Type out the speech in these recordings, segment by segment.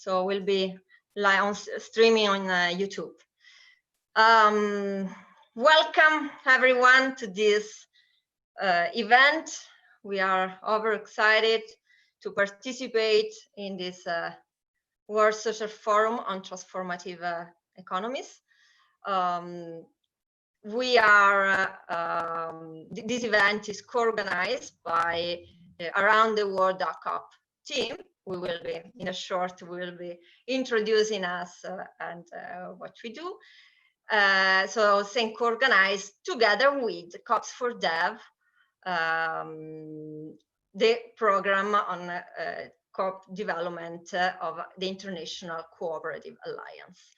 So we'll be live on streaming on YouTube. Welcome everyone to this event. We are overexcited to participate in this World Social Forum on Transformative Economies. This event is co-organized by the Aroundtheworld.coop team. We will be, in a short, we will be introducing us and what we do. So think co-organized together with COPS for Dev, the program on COP development of the International Cooperative Alliance.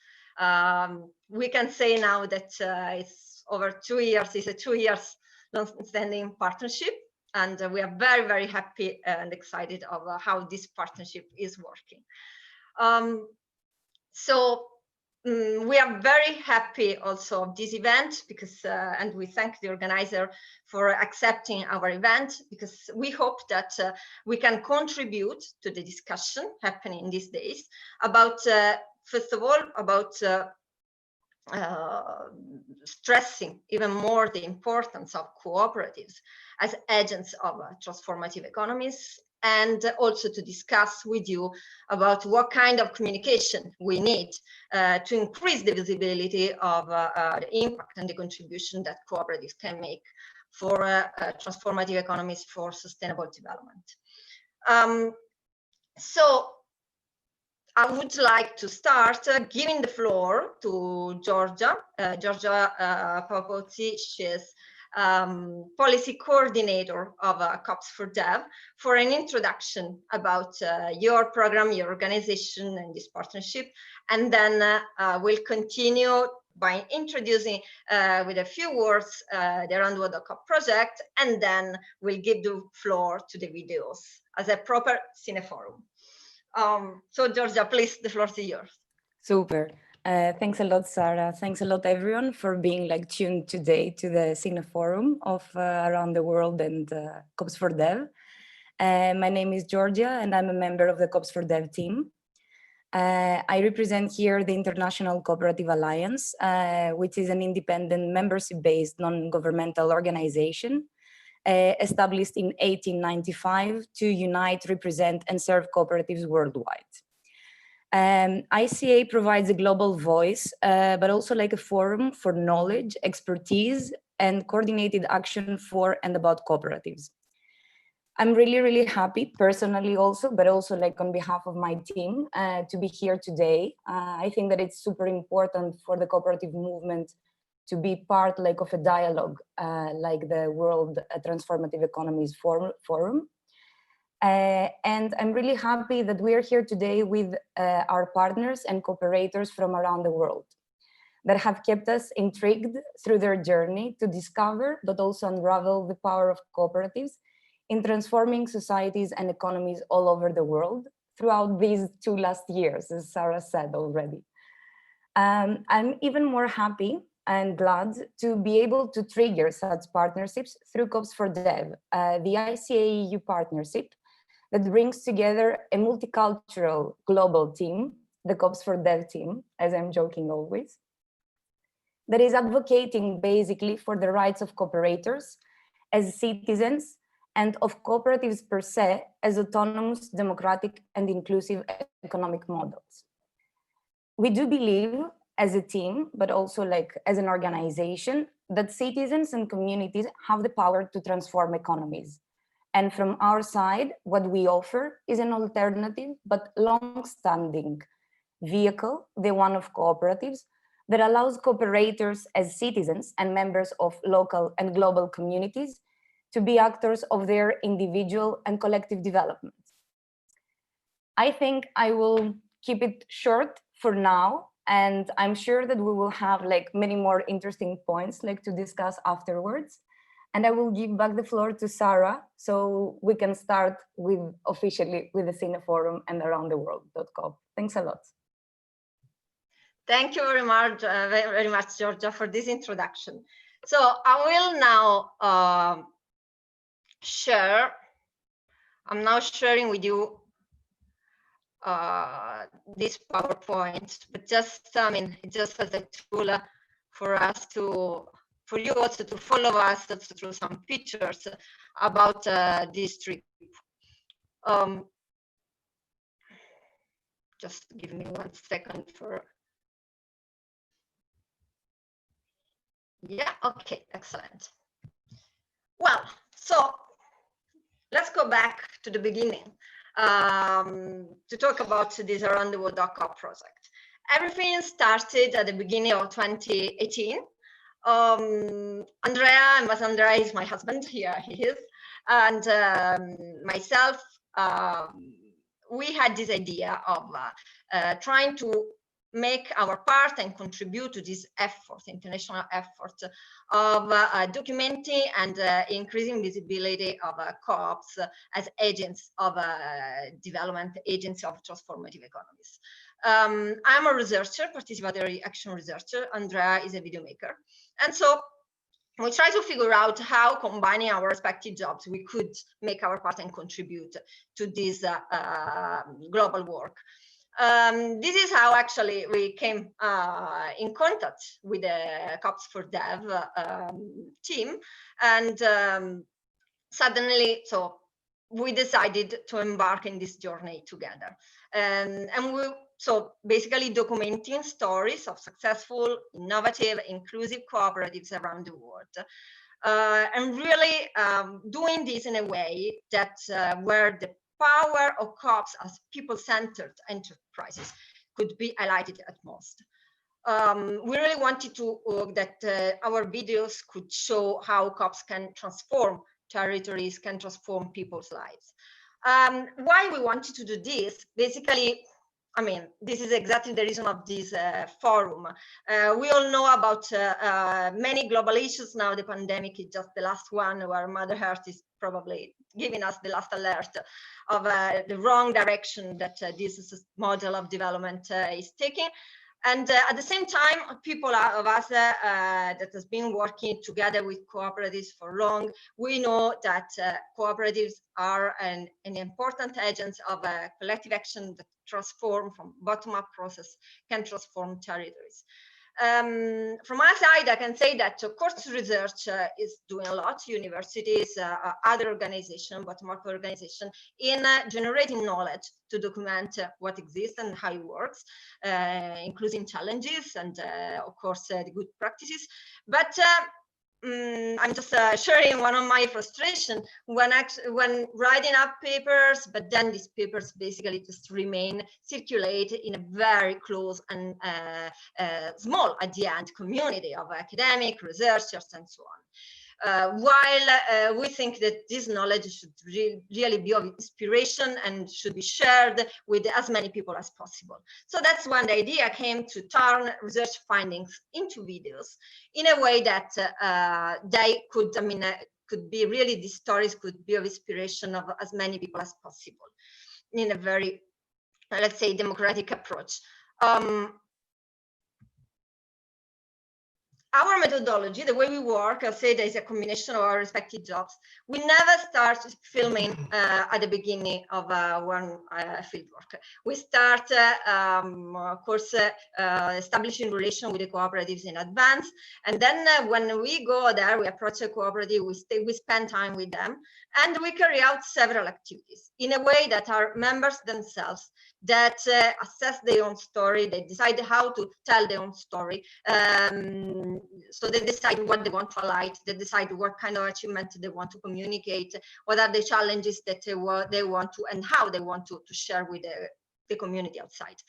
We can say now that it's over 2 years, it's a 2 years long-standing partnership, and we are very, very happy and excited of how this partnership is working. We are very happy also of this event because, and we thank the organizer for accepting our event, because we hope that we can contribute to the discussion happening these days about, first of all, about stressing even more the importance of cooperatives as agents of transformative economies, and also to discuss with you about what kind of communication we need to increase the visibility of the impact and the contribution that cooperatives can make for transformative economies for sustainable development. So I would like to start giving the floor to Giorgia. Giorgia Papozzi, she's policy coordinator of COPS for Dev, for an introduction about your program, your organization, and this partnership. And then we'll continue by introducing with a few words the Aroundtheworld.coop project, and then we'll give the floor to the videos as a proper Cineforum. So Giorgia, please, the floor is yours. Super. Thanks a lot, Sarah. Thanks a lot, everyone, for being tuned today to the Cineforum of Around the World and COPS for Dev. My name is Giorgia, and I'm a member of the COPS for Dev team. I represent here the International Cooperative Alliance, which is an independent membership-based non-governmental organization established in 1895 to unite, represent, and serve cooperatives worldwide. ICA provides a global voice, but also a forum for knowledge, expertise, and coordinated action for and about cooperatives. I'm really, really happy personally also, but also on behalf of my team to be here today. I think that it's super important for the cooperative movement to be part of a dialogue like the World Transformative Economies Forum. And I'm really happy that we are here today with our partners and cooperators from around the world that have kept us intrigued through their journey to discover, but also unravel the power of cooperatives in transforming societies and economies all over the world throughout these 2 last years, as Sarah said already. I'm even more happy and glad to be able to trigger such partnerships through COPS for Dev, the ICA EU partnership that brings together a multicultural global team, the COPS for Dev team, as I'm joking always, that is advocating basically for the rights of cooperators as citizens and of cooperatives per se as autonomous, democratic, and inclusive economic models. We do believe as a team, but also as an organization, that citizens and communities have the power to transform economies. And from our side, what we offer is an alternative but long-standing vehicle, the one of cooperatives, that allows cooperators as citizens and members of local and global communities to be actors of their individual and collective development. I think I will keep it short for now, and I'm sure that we will have many more interesting points to discuss afterwards. And I will give back the floor to Sarah so we can start officially with the Cineforum and Aroundtheworld.coop. Thanks a lot. Thank you very much, Giorgia, for this introduction. So I will now share. I'm now sharing with you this PowerPoint, but just, I mean, just as a tool for us to, for you also to follow us through some pictures about this trip. Just give me 1 second for. Yeah, okay, excellent. Well, so let's go back to the beginning to talk about this Aroundtheworld.coop project. Everything started at the beginning of 2018. Andrea is my husband, here he is, and myself, we had this idea of trying to make our part and contribute to this effort, international effort of documenting and increasing visibility of co-ops as agents of development, agents of transformative economies. I'm a researcher, participatory action researcher. Andrea is a video maker. And so we try to figure out how, combining our respective jobs, we could make our part and contribute to this global work. This is how actually we came in contact with the COPS for Dev team, and suddenly, so we decided to embark in this journey together, and we. So basically documenting stories of successful, innovative, inclusive cooperatives around the world. And really doing this in a way that where the power of co-ops as people-centered enterprises could be highlighted at most. We really wanted to that our videos could show how co-ops can transform territories, can transform people's lives. Why we wanted to do this? Basically, I mean, this is exactly the reason of this forum. We all know about many global issues now. The pandemic is just the last one, where Mother Earth is probably giving us the last alert of the wrong direction that this model of development is taking. And at the same time, people of us that has been working together with cooperatives for long, we know that cooperatives are an important agent of collective action that transform from bottom-up process, can transform territories. From my side, I can say that, of course, research is doing a lot. Universities, other organizations, bottom-up organizations, in generating knowledge to document what exists and how it works, including challenges and, of course, the good practices. But I'm just sharing one of my frustration when writing up papers, but then these papers basically just remain circulate in a very close and small at the end community of academic researchers and so on. While we think that this knowledge should really be of inspiration and should be shared with as many people as possible. So that's when the idea came to turn research findings into videos in a way that they could, I mean, could be really, these stories could be of inspiration of as many people as possible in a very, let's say, democratic approach. Our methodology, the way we work, I'll say there is a combination of our respective jobs. We never start filming at the beginning of one fieldwork. We start, of course, establishing relation with the cooperatives in advance. And then when we go there, we approach a cooperative, we spend time with them, and we carry out several activities in a way that our members themselves that assess their own story, they decide how to tell their own story. So they decide what they want to highlight, they decide what kind of achievement they want to communicate, what are the challenges that they want to, and how they want to share with the community outside.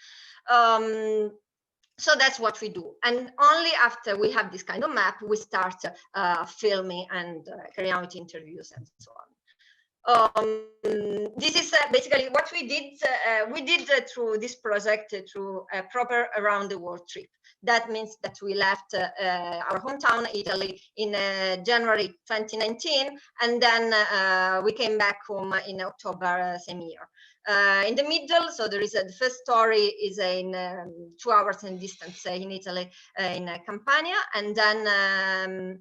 So that's what we do. And only after we have this kind of map, we start filming and carrying out interviews and so on. This is basically what we did. We did through this project through a proper around the world trip. That means that we left our hometown, Italy, in January 2019, and then we came back home in October same year. In the middle, so there is the first story is in 2 hours in distance in Italy, in Campania, and then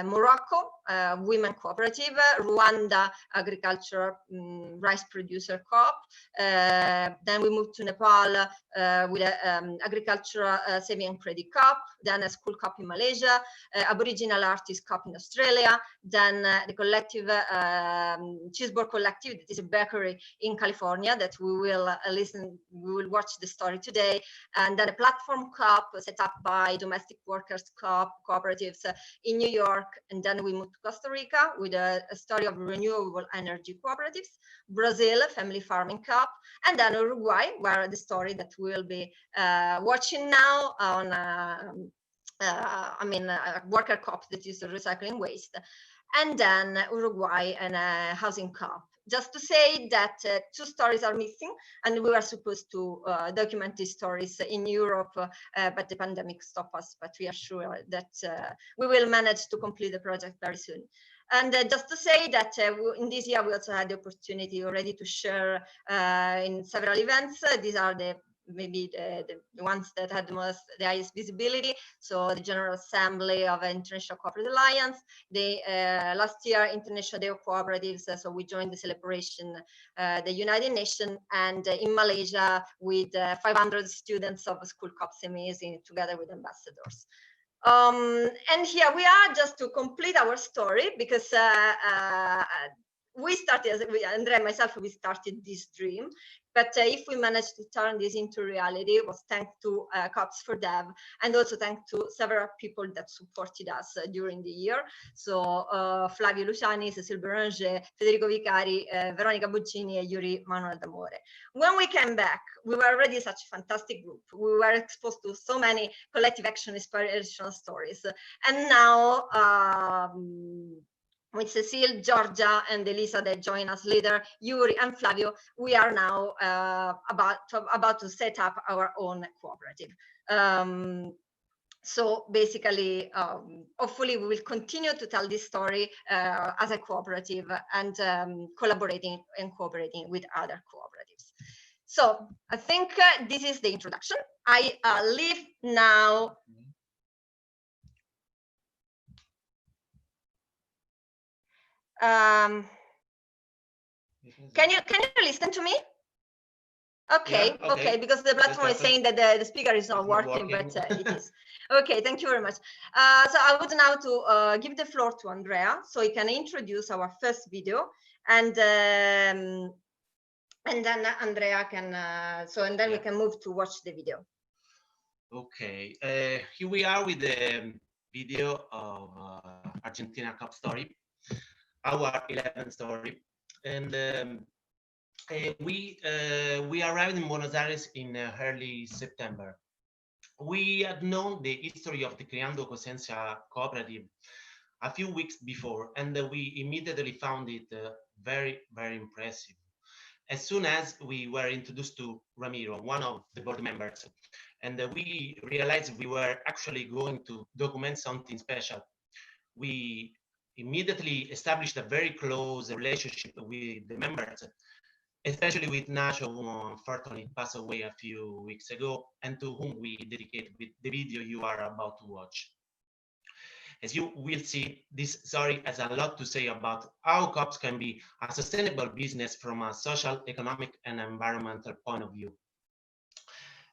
Morocco. women cooperative, Rwanda agriculture rice producer co-op. Then we moved to Nepal with agricultural saving and credit co-op, then a school co-op in Malaysia, Aboriginal artist co-op in Australia, then the collective Cheeseboard Collective, that is a bakery in California that we will we will watch the story today, and then a platform co-op set up by domestic workers cooperatives in New York, and then we moved to Costa Rica with a story of renewable energy cooperatives, Brazil, family farming co-op, and then Uruguay, where the story that we'll be watching now on worker co-op that is recycling waste, and then Uruguay and a housing co-op. Just to say that 2 stories are missing, and we were supposed to document these stories in Europe, but the pandemic stopped us. But we are sure that we will manage to complete the project very soon. And just to say that in this year, we also had the opportunity already to share in several events. These are maybe the ones that had the highest visibility. So the General Assembly of International Cooperative Alliance, the last year International Day of Cooperatives, so we joined the celebration, the United Nations, and in Malaysia with 500 students of school co-ops amazing together with ambassadors. And here we are just to complete our story, because we started, Andrea and myself, we started this dream. But if we managed to turn this into reality, it was thanks to COPS for Dev, and also thanks to several people that supported us during the year. So Flavio Luciani, Cecile Beranger, Federico Vicari, Veronica Buccini, and Yuri Manuel D'Amore. When we came back, we were already such a fantastic group. We were exposed to so many collective action inspirational stories. And now, with Cecile, Georgia, and Elisa that join us later, Yuri and Flavio, we are now about to set up our own cooperative. So basically, hopefully we will continue to tell this story as a cooperative, and collaborating and cooperating with other cooperatives. So I think this is the introduction. I leave now. Can you listen to me? Okay, yeah, okay, because the platform is saying that the speaker is not working, but it is. Okay, thank you very much. So I would now to give the floor to Andrea, so he can introduce our first video, and then Andrea can, and then we can move to watch the video. Okay, here we are with the video of Argentina Cup story, our 11th story, and we arrived in Buenos Aires in early September. We had known the history of the Creando Cosenza cooperative a few weeks before, and we immediately found it very, very impressive. As soon as we were introduced to Ramiro, one of the board members, and we realized we were actually going to document something special, we immediately established a very close relationship with the members, especially with Nacho, who unfortunately passed away a few weeks ago, and to whom we dedicated the video you are about to watch. As you will see, this story has a lot to say about how COPs can be a sustainable business from a social, economic, and environmental point of view.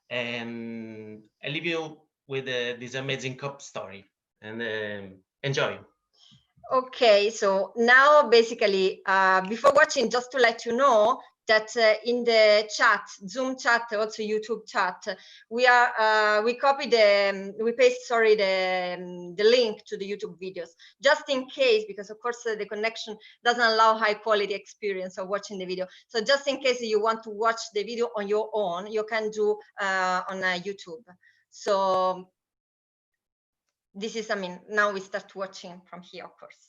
And I leave you with this amazing COP story, and enjoy. Okay, so now basically, before watching, just to let you know that in the chat, Zoom chat, also YouTube chat, we paste, sorry, the link to the YouTube videos, just in case, because of course the connection doesn't allow high quality experience of watching the video. So just in case you want to watch the video on your own, you can do on YouTube. So this is, I mean, now we start watching from here, of course.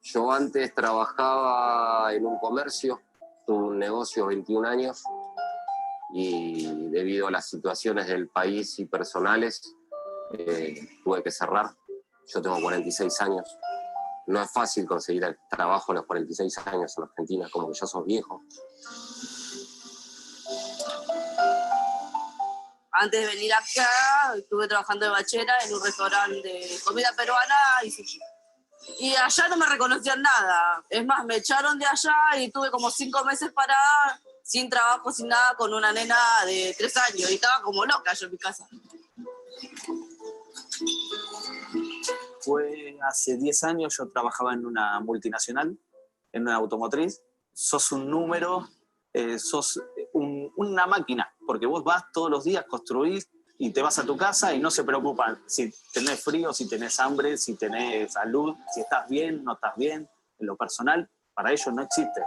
Yo antes trabajaba en un comercio, tuve un negocio 21 años y debido a las situaciones del país y personales tuve que cerrar. Yo tengo 46 años. No es fácil conseguir el trabajo a los 46 años en Argentina, como que ya sos viejo. Antes de venir acá, estuve trabajando de bachera en un restaurante de comida peruana y sushi. Y allá no me reconocían nada. Es más, me echaron de allá y tuve como 5 meses parada, sin trabajo, sin nada, con una nena de 3 años. Y estaba como loca yo en mi casa. Fue hace 10 años, yo trabajaba en una multinacional, en una automotriz. Sos un número, sos una máquina, porque vos vas todos los días, construís y te vas a tu casa y no se preocupan si tenés frío, si tenés hambre, si tenés salud, si estás bien, no estás bien. En lo personal, para ellos no existe.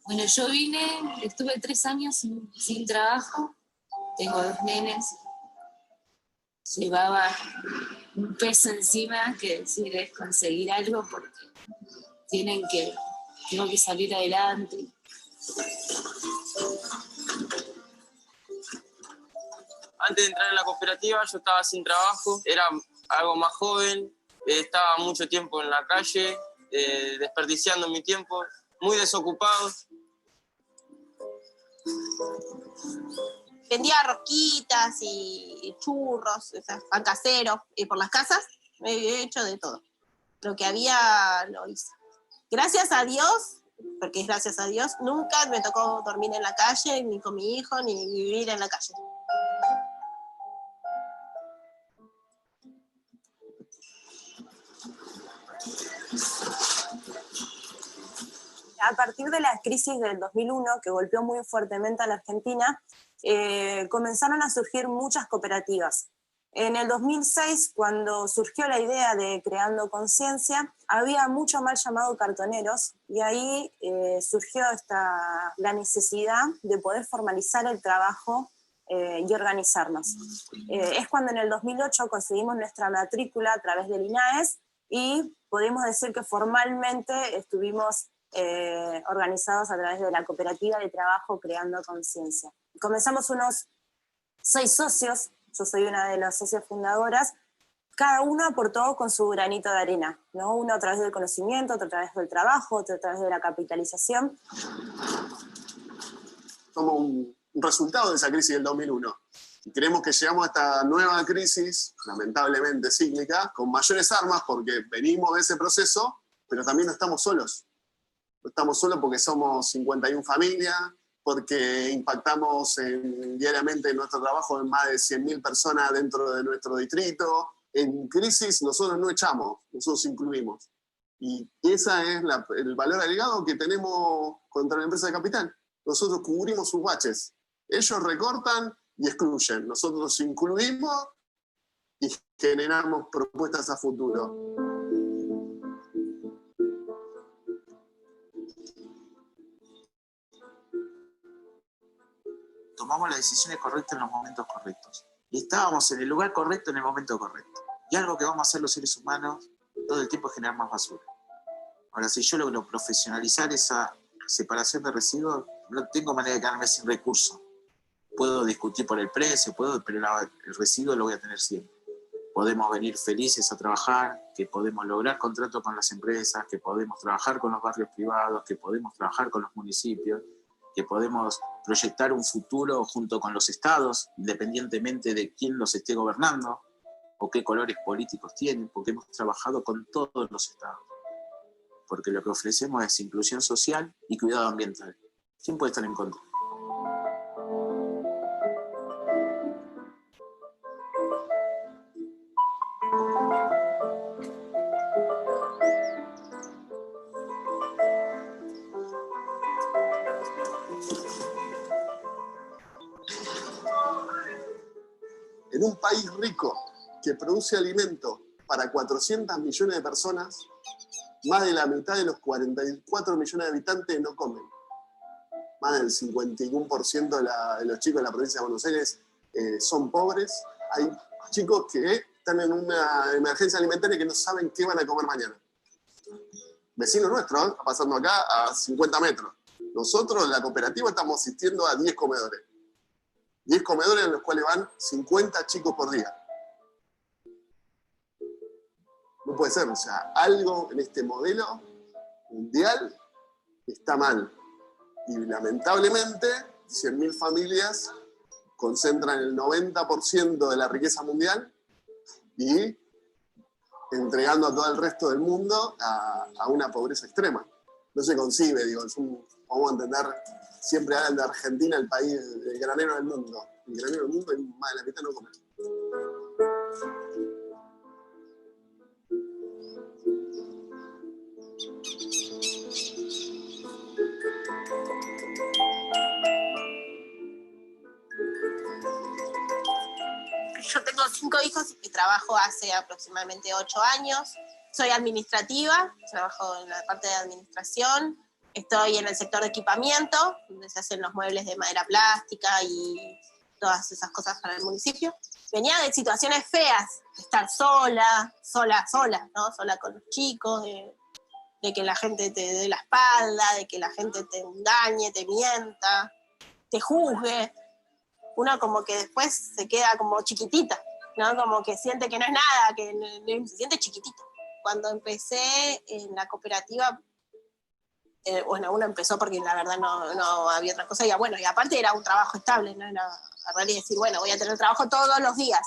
Bueno, yo vine, estuve 3 años sin trabajo, tengo 2 nenes. Llevaba un peso encima que decir es conseguir algo porque tengo que salir adelante. Antes de entrar en la cooperativa yo estaba sin trabajo, era algo más joven, estaba mucho tiempo en la calle, desperdiciando mi tiempo, muy desocupado. Vendía rosquitas y churros, pan casero, y por las casas he hecho de todo. Lo que había lo hice. Gracias a Dios, porque es gracias a Dios, nunca me tocó dormir en la calle, ni con mi hijo, ni vivir en la calle. A partir de la crisis del 2001, que golpeó muy fuertemente a la Argentina, comenzaron a surgir muchas cooperativas. En el 2006, cuando surgió la idea de Creando Conciencia, había mucho mal llamado cartoneros y ahí surgió la necesidad de poder formalizar el trabajo y organizarnos. Es cuando en el 2008 conseguimos nuestra matrícula a través del INAES y podemos decir que formalmente estuvimos organizados a través de la cooperativa de trabajo Creando Conciencia. Comenzamos unos 6 socios, yo soy una de las socias fundadoras, cada uno aportó con su granito de arena, ¿no? Uno a través del conocimiento, otro a través del trabajo, otro a través de la capitalización. Como un resultado de esa crisis del 2001. Y creemos que llegamos a esta nueva crisis, lamentablemente cíclica, con mayores armas porque venimos de ese proceso, pero también no estamos solos. No estamos solos porque somos 51 familias, porque impactamos diariamente en nuestro trabajo en más de 100.000 personas dentro de nuestro distrito. En crisis nosotros no echamos, nosotros incluimos. Y ese es el valor agregado que tenemos contra la empresa de capital. Nosotros cubrimos sus baches. Ellos recortan y excluyen. Nosotros incluimos y generamos propuestas a futuro. Tomamos las decisiones correctas en los momentos correctos. Y estábamos en el lugar correcto en el momento correcto. Y algo que vamos a hacer los seres humanos todo el tiempo es generar más basura. Ahora, si yo logro profesionalizar esa separación de residuos, no tengo manera de quedarme sin recursos. Puedo discutir por el precio, pero el residuo lo voy a tener siempre. Podemos venir felices a trabajar, que podemos lograr contratos con las empresas, que podemos trabajar con los barrios privados, que podemos trabajar con los municipios, que podemos proyectar un futuro junto con los estados, independientemente de quién los esté gobernando o qué colores políticos tienen, porque hemos trabajado con todos los estados. Porque lo que ofrecemos es inclusión social y cuidado ambiental. ¿Quién puede estar en contra? En un país rico que produce alimento para 400 millones de personas, más de la mitad de los 44 millones de habitantes no comen. Más del 51% de los chicos de la provincia de Buenos Aires son pobres. Hay chicos que están en una emergencia alimentaria que no saben qué van a comer mañana. Vecino nuestro, ¿eh? Está pasando acá a 50 metros. Nosotros, la cooperativa, estamos asistiendo a 10 comedores. 10 comedores en los cuales van 50 chicos por día. No puede ser, o sea, algo en este modelo mundial está mal. Y lamentablemente, 100.000 familias concentran el 90% de la riqueza mundial y entregando a todo el resto del mundo a una pobreza extrema. No se concibe, digo, vamos a entender, siempre hablan de Argentina, el país, el granero del mundo. El granero del mundo y más de la mitad no come. Yo tengo 5 hijos y trabajo hace aproximadamente 8 años. Soy administrativa, trabajo en la parte de administración. Estoy en el sector de equipamiento, donde se hacen los muebles de madera plástica y todas esas cosas para el municipio. Venía de situaciones feas, de estar sola, ¿no? Sola con los chicos, de que la gente te dé la espalda, de que la gente te engañe, te mienta, te juzgue. Uno como que después se queda como chiquitita, ¿no? Como que siente que no es nada, que se siente chiquitito. Cuando empecé en la cooperativa, bueno, uno empezó porque la verdad no había otra cosa, y bueno, y aparte era un trabajo estable, no era agarrar y decir, bueno, voy a tener trabajo todos los días.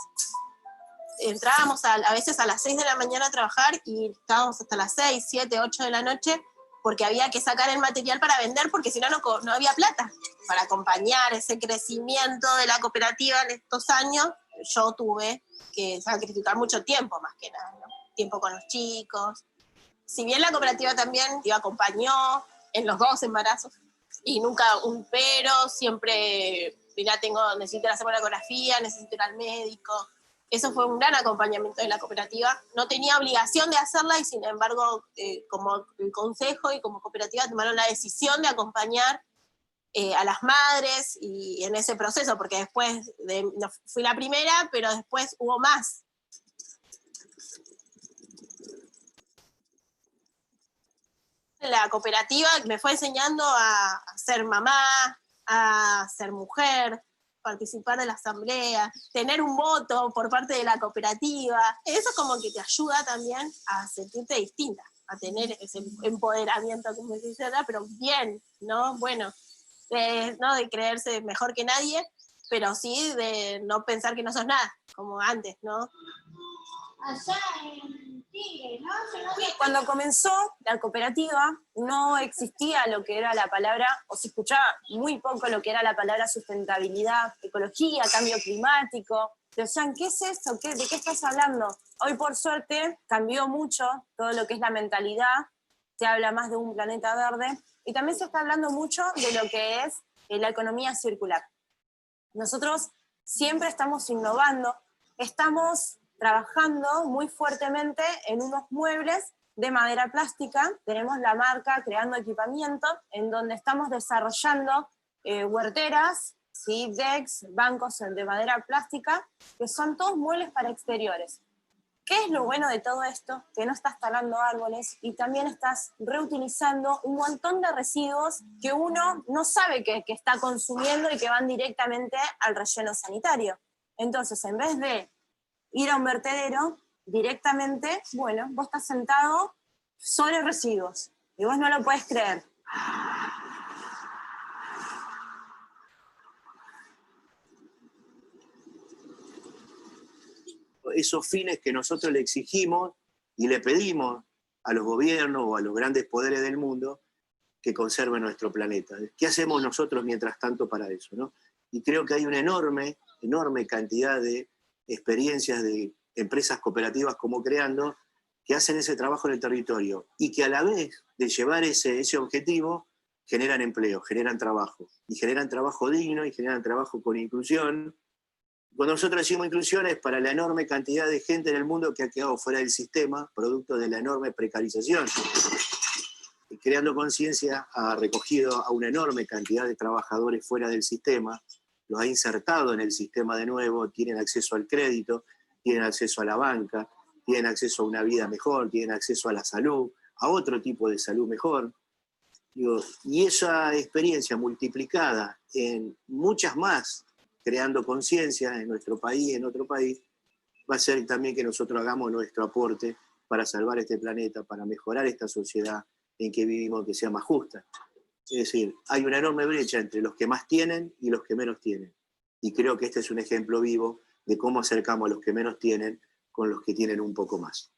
Entrábamos a veces a las 6 de la mañana a trabajar y estábamos hasta las 6, 7, 8 de la noche, porque había que sacar el material para vender, porque si no, no había plata. Para acompañar ese crecimiento de la cooperativa en estos años, yo tuve que sacrificar mucho tiempo, más que nada, ¿no? Tiempo con los chicos. Si bien la cooperativa también me acompañó en los 2 embarazos, y nunca un pero, siempre, mira, necesito hacer una ecografía, necesito ir al médico. Eso fue un gran acompañamiento de la cooperativa. No tenía obligación de hacerla y sin embargo, como el consejo y como cooperativa tomaron la decisión de acompañar a las madres y en ese proceso, porque después fui la primera, pero después hubo más. La cooperativa me fue enseñando a ser mamá, a ser mujer, participar de la asamblea, tener un voto por parte de la cooperativa. Eso como que te ayuda también a sentirte distinta, a tener ese empoderamiento, como se dice ahora, pero bien, ¿no? Bueno, no de creerse mejor que nadie, pero sí de no pensar que no sos nada, como antes, ¿no? Allá en Tigre, ¿no? Cuando comenzó la cooperativa no existía lo que era la palabra, o se escuchaba muy poco lo que era la palabra sustentabilidad, ecología, cambio climático. Decían, ¿qué es eso? ¿De qué estás hablando? Hoy, por suerte, cambió mucho todo lo que es la mentalidad. Se habla más de un planeta verde. Y también se está hablando mucho de lo que es la economía circular. Nosotros siempre estamos innovando, estamos trabajando muy fuertemente en unos muebles de madera plástica. Tenemos la marca Creando Equipamiento, en donde estamos desarrollando huerteras, ¿sí? Decks, bancos de madera plástica, que son todos muebles para exteriores. ¿Qué es lo bueno de todo esto? Que no estás talando árboles y también estás reutilizando un montón de residuos que uno no sabe que está consumiendo y que van directamente al relleno sanitario. Entonces, en vez de ir a un vertedero directamente, bueno, vos estás sentado sobre residuos y vos no lo podés creer. Esos fines que nosotros le exigimos y le pedimos a los gobiernos o a los grandes poderes del mundo que conserven nuestro planeta. ¿Qué hacemos nosotros mientras tanto para eso, no? Y creo que hay una enorme cantidad de experiencias de empresas cooperativas como Creando que hacen ese trabajo en el territorio y que a la vez de llevar ese objetivo generan empleo, generan trabajo, y generan trabajo digno y generan trabajo con inclusión. Cuando nosotros decimos inclusión es para la enorme cantidad de gente en el mundo que ha quedado fuera del sistema, producto de la enorme precarización. Y Creando Conciencia ha recogido a una enorme cantidad de trabajadores fuera del sistema, los ha insertado en el sistema de nuevo, tienen acceso al crédito, tienen acceso a la banca, tienen acceso a una vida mejor, tienen acceso a la salud, a otro tipo de salud mejor. Digo, y esa experiencia multiplicada en muchas más, creando conciencia en nuestro país, en otro país, va a ser también que nosotros hagamos nuestro aporte para salvar este planeta, para mejorar esta sociedad en que vivimos, que sea más justa. Es decir, hay una enorme brecha entre los que más tienen y los que menos tienen. Y creo que este es un ejemplo vivo de cómo acercamos a los que menos tienen con los que tienen un poco más.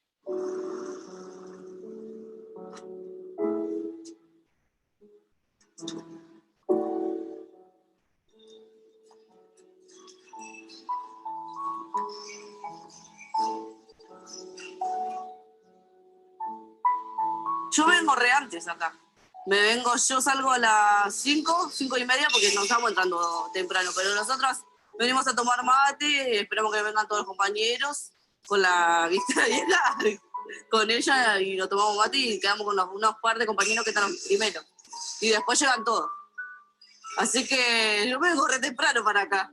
Yo vengo re antes acá. Yo salgo a las 5, 5:30, porque no estamos entrando temprano, pero nosotros venimos a tomar mate, esperamos que vengan todos los compañeros con la vista llena, con ella, y nos tomamos mate y quedamos con unos par de compañeros que están primero. Y después llegan todos. Así que yo vengo re temprano para acá.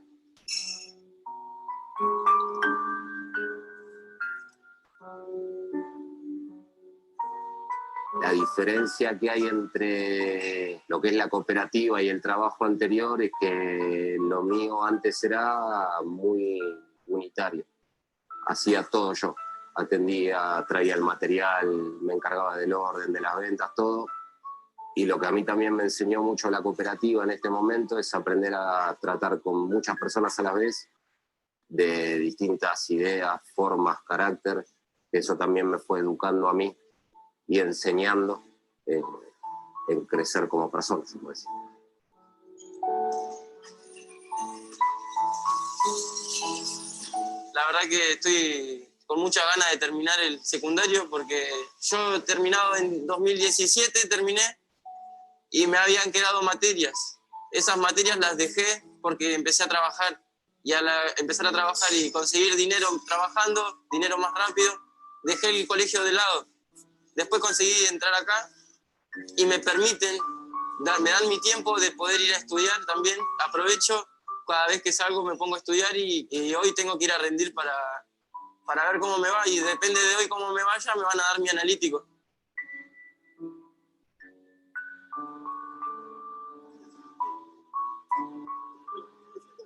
La diferencia que hay entre lo que es la cooperativa y el trabajo anterior es que lo mío antes era muy unitario. Hacía todo yo. Atendía, traía el material, me encargaba del orden, de las ventas, todo. Y lo que a mí también me enseñó mucho la cooperativa en este momento es aprender a tratar con muchas personas a la vez, de distintas ideas, formas, carácter. Eso también me fue educando a mí y enseñando en crecer como persona, se puede decir. La verdad que estoy con muchas ganas de terminar el secundario, porque yo he terminado en 2017, terminé, y me habían quedado materias. Esas materias las dejé porque empecé a trabajar, y al empezar a trabajar y conseguir dinero trabajando, dinero más rápido, dejé el colegio de lado. Después conseguí entrar acá y me permiten, me dan mi tiempo de poder ir a estudiar también. Aprovecho, cada vez que salgo me pongo a estudiar, y hoy tengo que ir a rendir para ver cómo me va, y depende de hoy cómo me vaya, me van a dar mi analítico.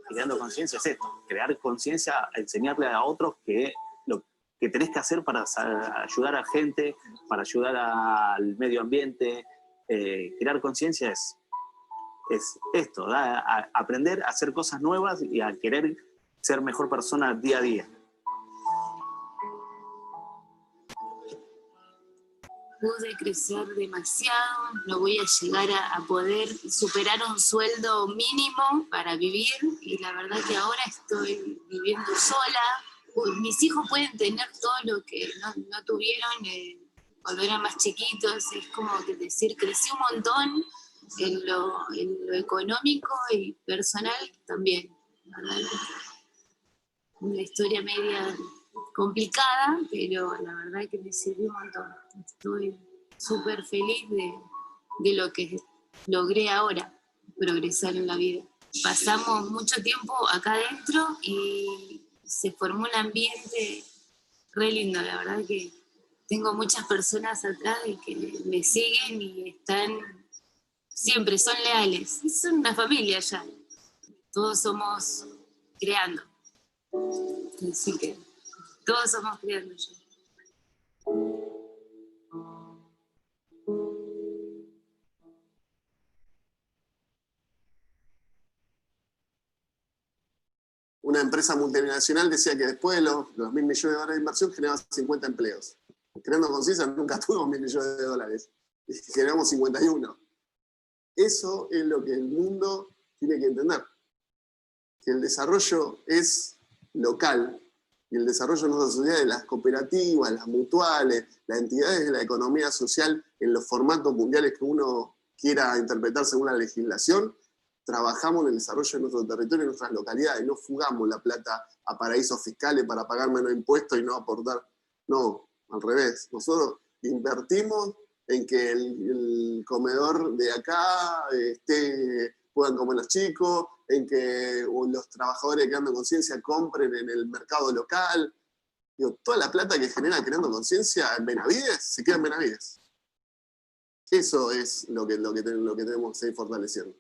Creando conciencia es esto, crear conciencia, enseñarle a otros que lo que tenés que hacer para ayudar a gente, para ayudar al medio ambiente. Crear conciencia es esto, aprender a hacer cosas nuevas y a querer ser mejor persona día a día. Pude crecer demasiado, no voy a llegar a poder superar un sueldo mínimo para vivir, y la verdad que ahora estoy viviendo sola. Mis hijos pueden tener todo lo que no tuvieron cuando eran más chiquitos. Es como que decir, crecí un montón en lo económico y personal también, ¿verdad? Una historia media complicada, pero la verdad que me sirvió un montón. Estoy súper feliz de lo que logré ahora, progresar en la vida. Pasamos mucho tiempo acá adentro y se formó un ambiente re lindo. La verdad que tengo muchas personas atrás y que me siguen y están siempre, son leales. Son una familia ya. Todos somos creando. Así que todos somos creando ya. Una empresa multinacional decía que después de los 1.000 millones de dólares de inversión generaba 50 empleos. Creando conciencia nunca tuvimos 1.000 millones de dólares. Generamos 51. Eso es lo que el mundo tiene que entender. Que el desarrollo es local, y el desarrollo de nuestra sociedad, de las cooperativas, las mutuales, las entidades de la economía social en los formatos mundiales que uno quiera interpretar según la legislación, trabajamos en el desarrollo de nuestro territorio y nuestras localidades, no fugamos la plata a paraísos fiscales para pagar menos impuestos y no aportar. No, al revés. Nosotros invertimos en que el comedor de acá puedan comer los chicos, en que los trabajadores que andan conciencia compren en el mercado local. Digo, toda la plata que genera creando conciencia en Benavides, se queda en Benavides. Eso es lo que tenemos que seguir fortaleciendo.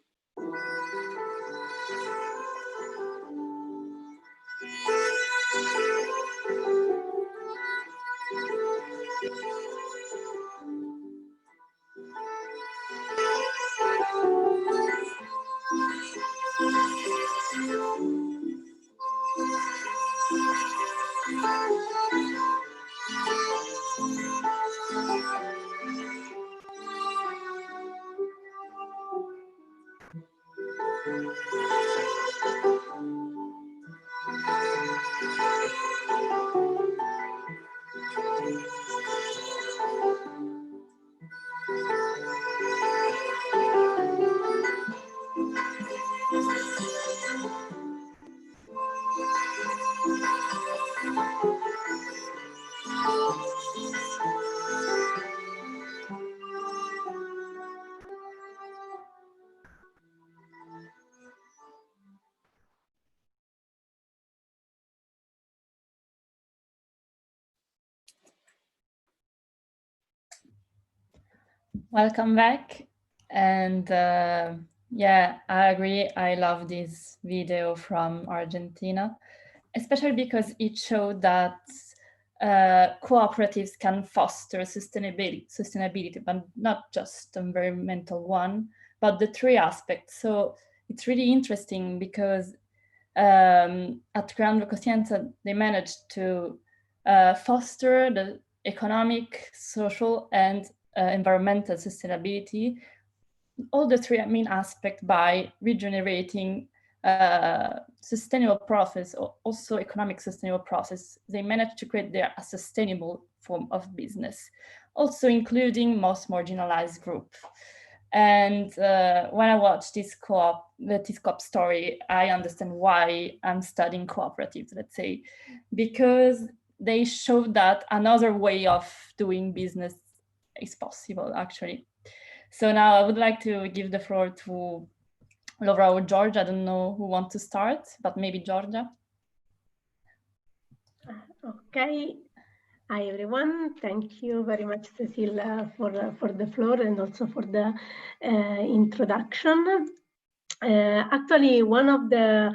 Welcome back. And yeah, I agree. I love this video from Argentina, especially because it showed that cooperatives can foster sustainability, but not just environmental one, but the three aspects. So it's really interesting because at Creando Coscienza, they managed to foster the economic, social, and environmental sustainability, all the three main aspects, by regenerating sustainable process, or also economic sustainable process. They managed to create a sustainable form of business, also including most marginalized group. And when I watched this co-op story, I understand why I'm studying cooperatives, let's say, because they showed that another way of doing business is possible, actually. So now I would like to give the floor to Laura or George. I don't know who wants to start, but maybe Georgia. Okay. Hi, everyone. Thank you very much, Cecilia, for the floor and also for the introduction. Actually, one of the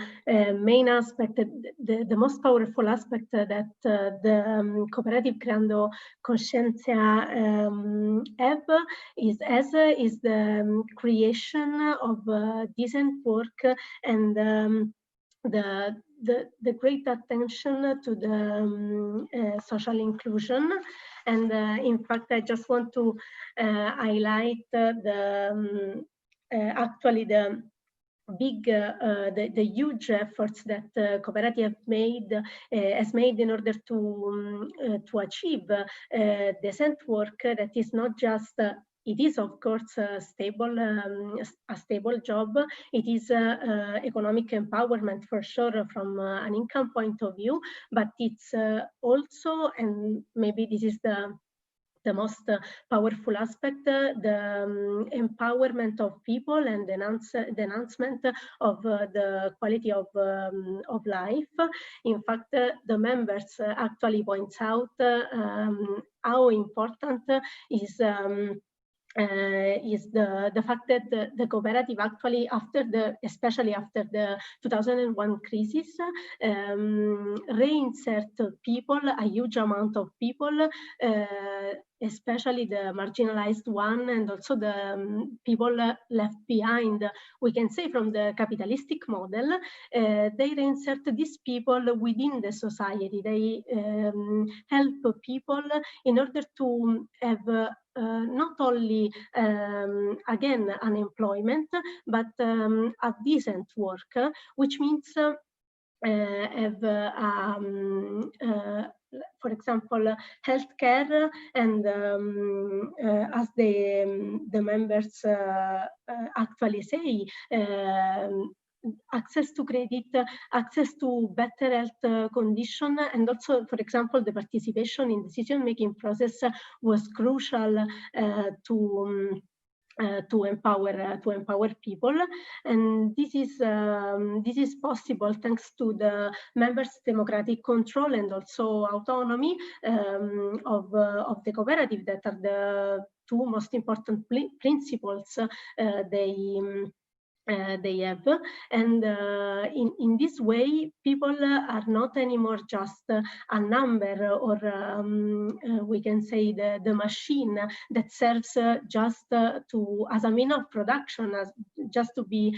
main aspects, the most powerful aspect that the cooperative Creando Coscienza have is the creation of decent work and the great attention to the social inclusion. And in fact, I just want to highlight actually the huge efforts that cooperative has made in order to achieve decent work that is not just it is, of course, a stable job. It is economic empowerment for sure from an income point of view, but it's also, and maybe this is the most powerful aspect, the empowerment of people and the enhancement of the quality of life. In fact, the members actually points out how important is the fact that the cooperative actually, especially after the 2001 crisis, reinsert people, a huge amount of people, especially the marginalized one and also the people left behind, we can say, from the capitalistic model. They reinsert these people within the society. They help people in order to have not only, again, unemployment, but a decent work, which means have, for example, healthcare, and as the members actually say, access to credit, access to better health condition, and also, for example, the participation in decision-making process was crucial to to empower people, and this is possible thanks to the members' democratic control and also autonomy of the cooperative, that are the two most important principles they have. And in this way, people are not anymore just a number, or we can say the machine that serves just as a mean of production, as just to be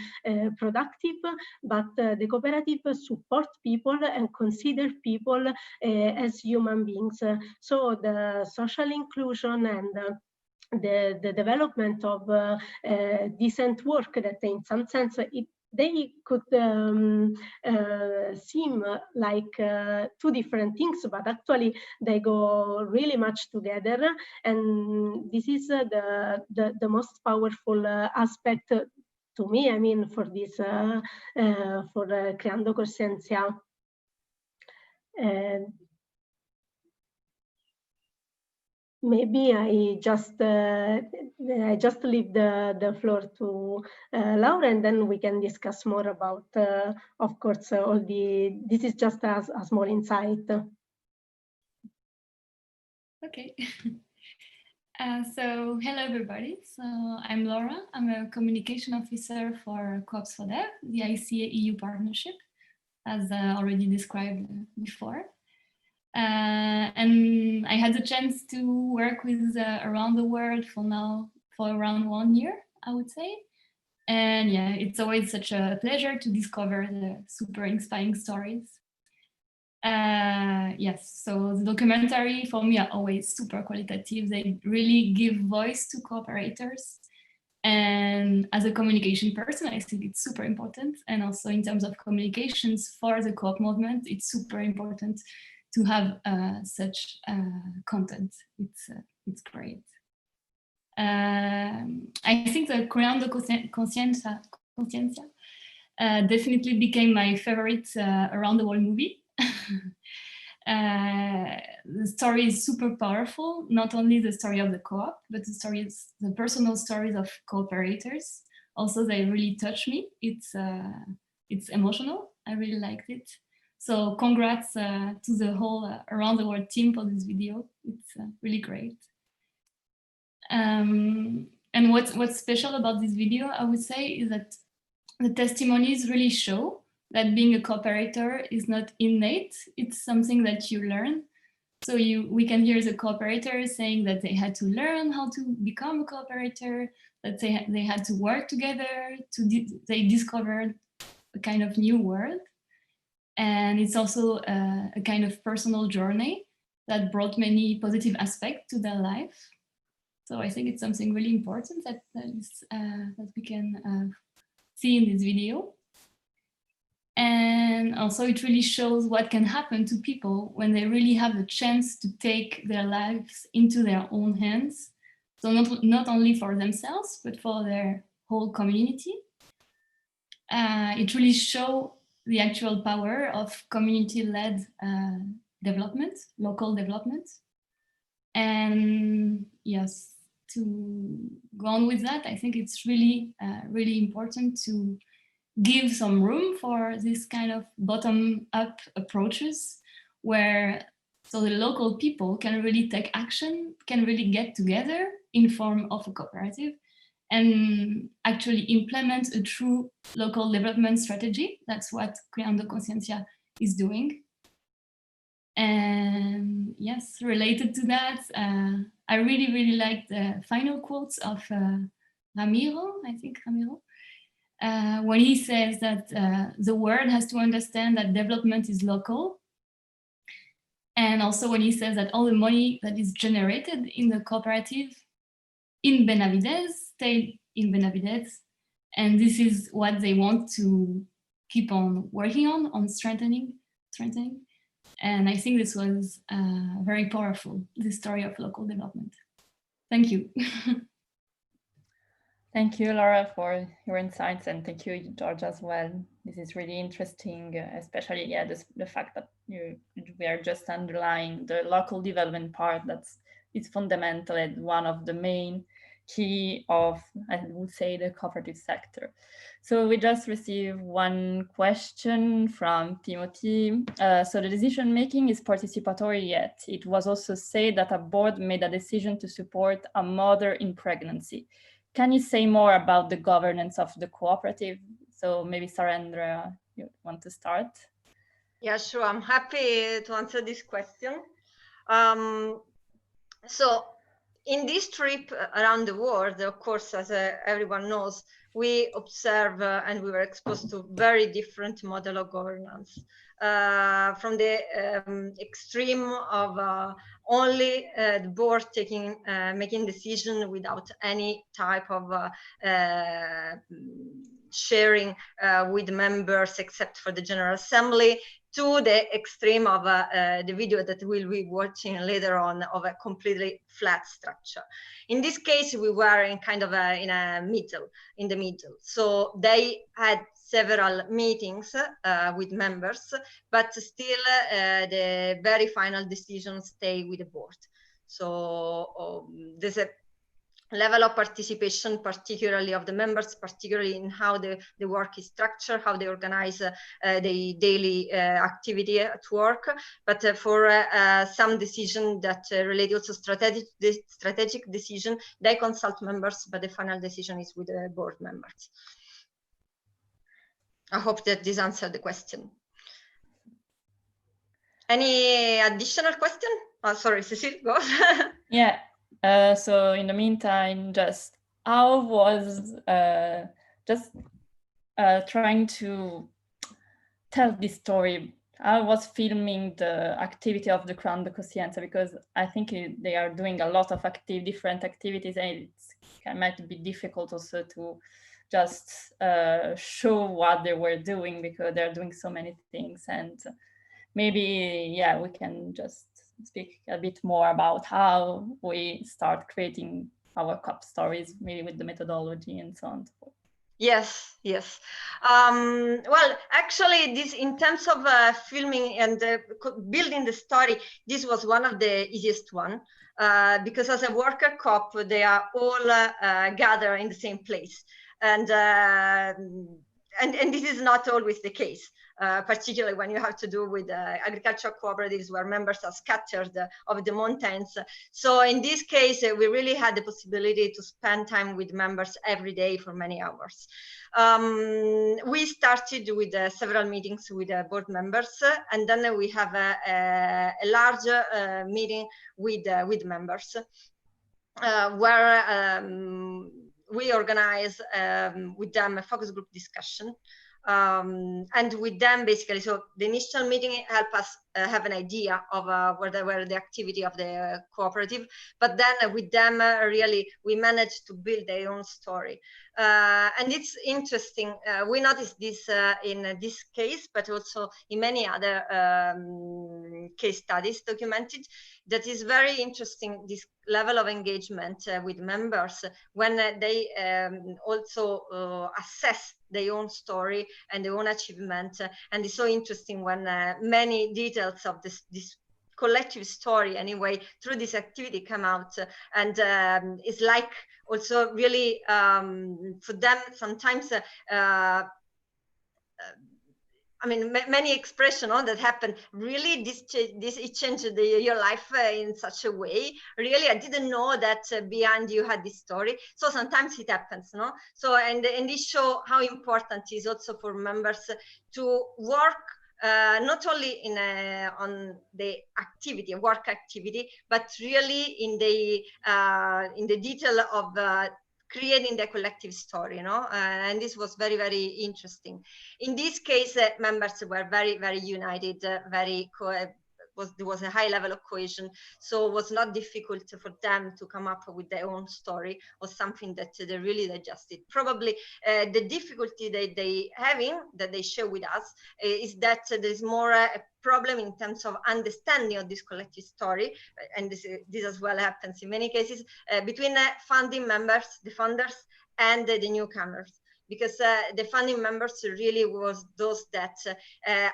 productive, but the cooperative support people and consider people as human beings. So the social inclusion and the development of decent work, that in some sense they could seem like two different things, but actually they go really much together, and this is the most powerful aspect to me, I mean, for this for Creando Coscienza. Maybe I just leave the floor to Laura, and then we can discuss more about, of course, all the. This is just a small insight. Okay. So hello everybody. So I'm Laura. I'm a communication officer for Co-ops for Dev, the ICA EU partnership, as already described before. And I had the chance to work with Around the World for around 1 year, I would say. And yeah, it's always such a pleasure to discover the super inspiring stories. Yes, so the documentary for me are always super qualitative. They really give voice to cooperators. And as a communication person, I think it's super important. And also in terms of communications for the co-op movement, it's super important to have such content. It's great. I think the Creando Coscienza definitely became my favorite Around the World movie. The story is super powerful, not only the story of the co-op, but the personal stories of cooperators. Also, they really touch me. It's emotional. I really liked it. So congrats to the whole Around the World team for this video. It's really great. And what's special about this video, I would say, is that the testimonies really show that being a cooperator is not innate. It's something that you learn. So we can hear the cooperators saying that they had to learn how to become a cooperator, that they had to work together, they discovered a kind of new world. And it's also a kind of personal journey that brought many positive aspects to their life. So I think it's something really important that we can see in this video. And also it really shows what can happen to people when they really have the chance to take their lives into their own hands. So not only for themselves, but for their whole community. It really shows the actual power of community-led development, local development. And yes, to go on with that, I think it's really, really important to give some room for this kind of bottom-up approaches where so the local people can really take action, can really get together in form of a cooperative and actually implement a true local development strategy. That's what Creando Coscienza is doing. And yes, related to that, I really, really like the final quotes of Ramiro, I think Ramiro, when he says that the world has to understand that development is local. And also when he says that all the money that is generated in the cooperative in Benavidez stayed in Benavidez. And this is what they want to keep on working on strengthening. And I think this was very powerful, the story of local development. Thank you. Thank you, Laura, for your insights, and thank you, George, as well. This is really interesting, especially the fact that we are just underlying the local development part. It's fundamental and one of the main key of, I would say, the cooperative sector. So we just received one question from Timothy. So the decision making is participatory, yet it was also said that a board made a decision to support a mother in pregnancy. Can you say more about the governance of the cooperative? So maybe Sarendra, you want to start? Yeah, sure. I'm happy to answer this question. So in this trip around the world, of course, as everyone knows, we observe and we were exposed to very different model of governance. From the extreme of only the board making decision without any type of sharing with members except for the General Assembly, to the extreme of the video that we'll be watching later on of a completely flat structure. In this case, we were in kind of in the middle. So they had several meetings with members, but still the very final decisions stay with the board. So there's a level of participation, particularly of the members, particularly in how the work is structured, how they organize the daily activity at work. But for some decision that relate also strategic decision, they consult members, but the final decision is with the board members. I hope that this answered the question. Any additional question? Oh, sorry, Cecile, go. Yeah. So in the meantime, just how was trying to tell this story? I was filming the activity of the Crown de Coscienza, because I think they are doing a lot of different activities, and it might be difficult also to just show what they were doing, because they're doing so many things. And maybe, yeah, we can just speak a bit more about how we start creating our COP stories, maybe with the methodology and so on and so forth. Yes, yes. Well, actually, this in terms of filming and building the story, this was one of the easiest one, because as a worker COP, they are all gathered in the same place, and this is not always the case. Particularly when you have to do with agricultural cooperatives where members are scattered over the mountains. So in this case, we really had the possibility to spend time with members every day for many hours. We started with several meetings with board members, and then we have a large meeting with members where we organize with them a focus group discussion. And with them, basically, so the initial meeting helped us have an idea of where the activity of the cooperative, but then with them, really, we managed to build their own story. And it's interesting, we noticed this in this case, but also in many other case studies documented, that is very interesting, this level of engagement with members when they also assess their own story and their own achievement. And it's so interesting when many details of this collective story anyway through this activity come out, and it's like also really for them sometimes I mean, many expressions that happen. Really, it changed your life in such a way. Really, I didn't know that behind you had this story. So sometimes it happens, no? So and this show how important it is also for members to work not only on the activity, work activity, but really in the detail of creating the collective story, and this was very, very interesting. In this case, members were very, very united, there was a high level of cohesion, so it was not difficult for them to come up with their own story or something that they really digested. Probably the difficulty that they share with us is that there's more a problem in terms of understanding of this collective story, and this as well happens in many cases between founding members, the founders, and the newcomers. Because the founding members really was those that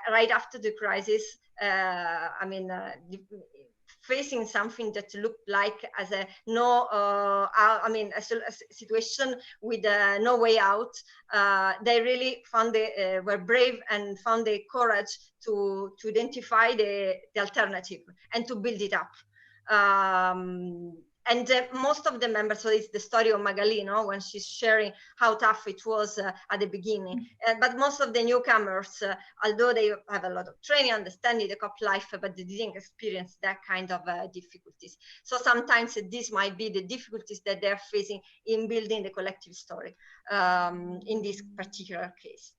right after the crisis, facing something that looked like as a no, I mean, a situation with no way out, they really found were brave and found the courage to identify the alternative and to build it up. And most of the members, so it's the story of Magali, when she's sharing how tough it was at the beginning. But most of the newcomers, although they have a lot of training, understanding the COP life, but they didn't experience that kind of difficulties. So sometimes this might be the difficulties that they're facing in building the collective story in this particular case.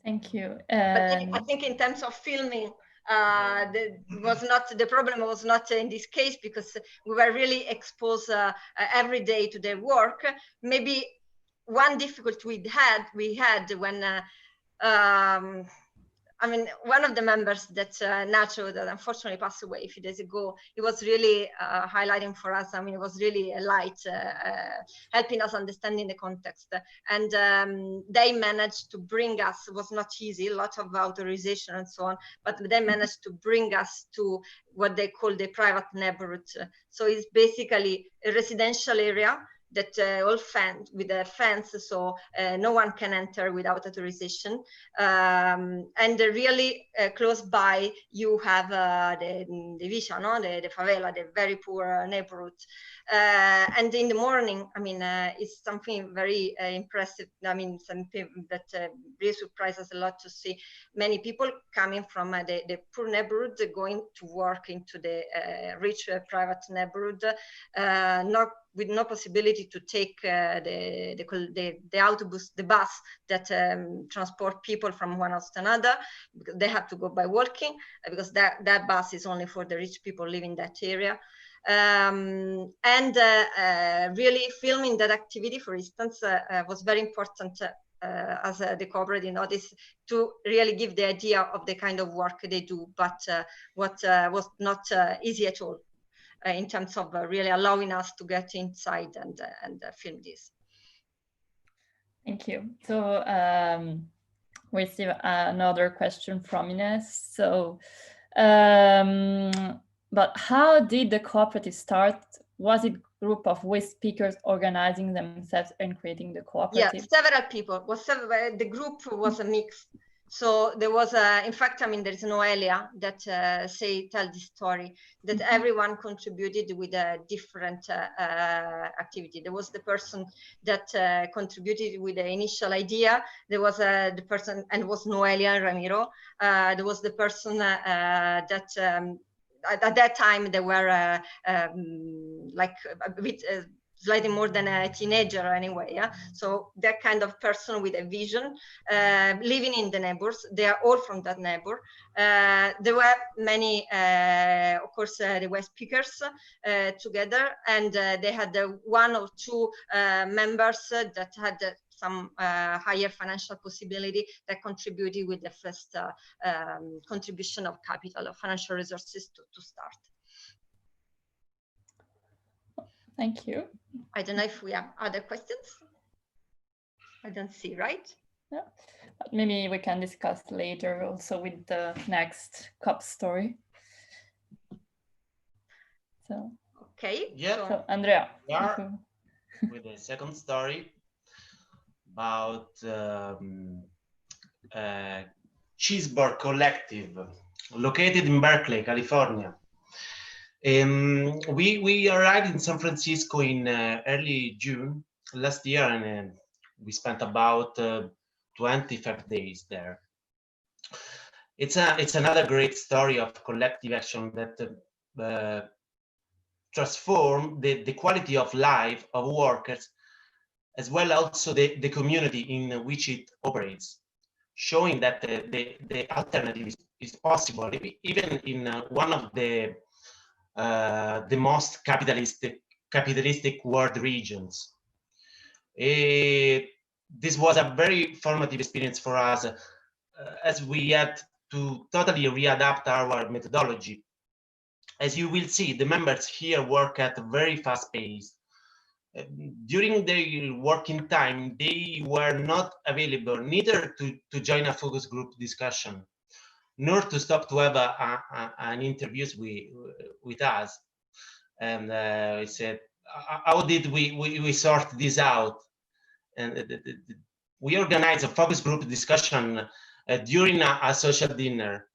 Thank you. But I think in terms of filming, the problem was not in this case, because we were really exposed every day to their work. Maybe one difficulty we had when I mean, one of the members that Nacho, that unfortunately passed away a few days ago, he was really highlighting for us. I mean, it was really a light, helping us understanding the context. And they managed to bring us, it was not easy, a lot of authorization and so on, but they managed to bring us to what they call the private neighborhood. So it's basically a residential area that all with a fence, so no one can enter without authorization. And really close by, you have the Vicia, the favela, the very poor neighborhood. And in the morning, I mean, it's something very impressive. I mean, something that really surprised us a lot to see many people coming from the poor neighborhood going to work into the rich private neighborhood, with no possibility to take the autobus, the bus that transport people from one house to another. They have to go by walking, because that bus is only for the rich people living in that area. Really filming that activity, for instance, was very important as the cooperative notice, to really give the idea of the kind of work they do, but what was not easy at all. In terms of really allowing us to get inside and film this. Thank you. So we see another question from Ines. So, but how did the cooperative start? Was it a group of waste speakers organizing themselves and creating the cooperative? Yeah, several people. The group was a mix. So there was, in fact, I mean, there is Noelia that tell this story, that everyone contributed with a different activity. There was the person that contributed with the initial idea. There was the person, and it was Noelia and Ramiro. There was the person that at that time they were like a bit slightly more than a teenager anyway, yeah. So that kind of person with a vision, living in the neighbors. They are all from that neighbor. There were many, of course, they were speakers together, and they had one or two members that had some higher financial possibility that contributed with the first contribution of capital, of financial resources to start. Thank you. I don't know if we have other questions. I don't see, right? Yeah, but maybe we can discuss later also with the next COP story. So, okay. Yeah. So, Andrea. We are with the second story about Cheeseburg Collective, located in Berkeley, California. We arrived in San Francisco in early June last year, and we spent about 25 days there. It's another great story of collective action that transform the quality of life of workers, as well also the community in which it operates, showing that the alternative is possible, even in one of the most capitalistic world regions. This was a very formative experience for us, as we had to totally readapt our methodology. As you will see, the members here work at a very fast pace. During their working time, they were not available neither to join a focus group discussion, nor to stop to have an interviews with us. And we said, how did we sort this out? And we organized a focus group discussion during a social dinner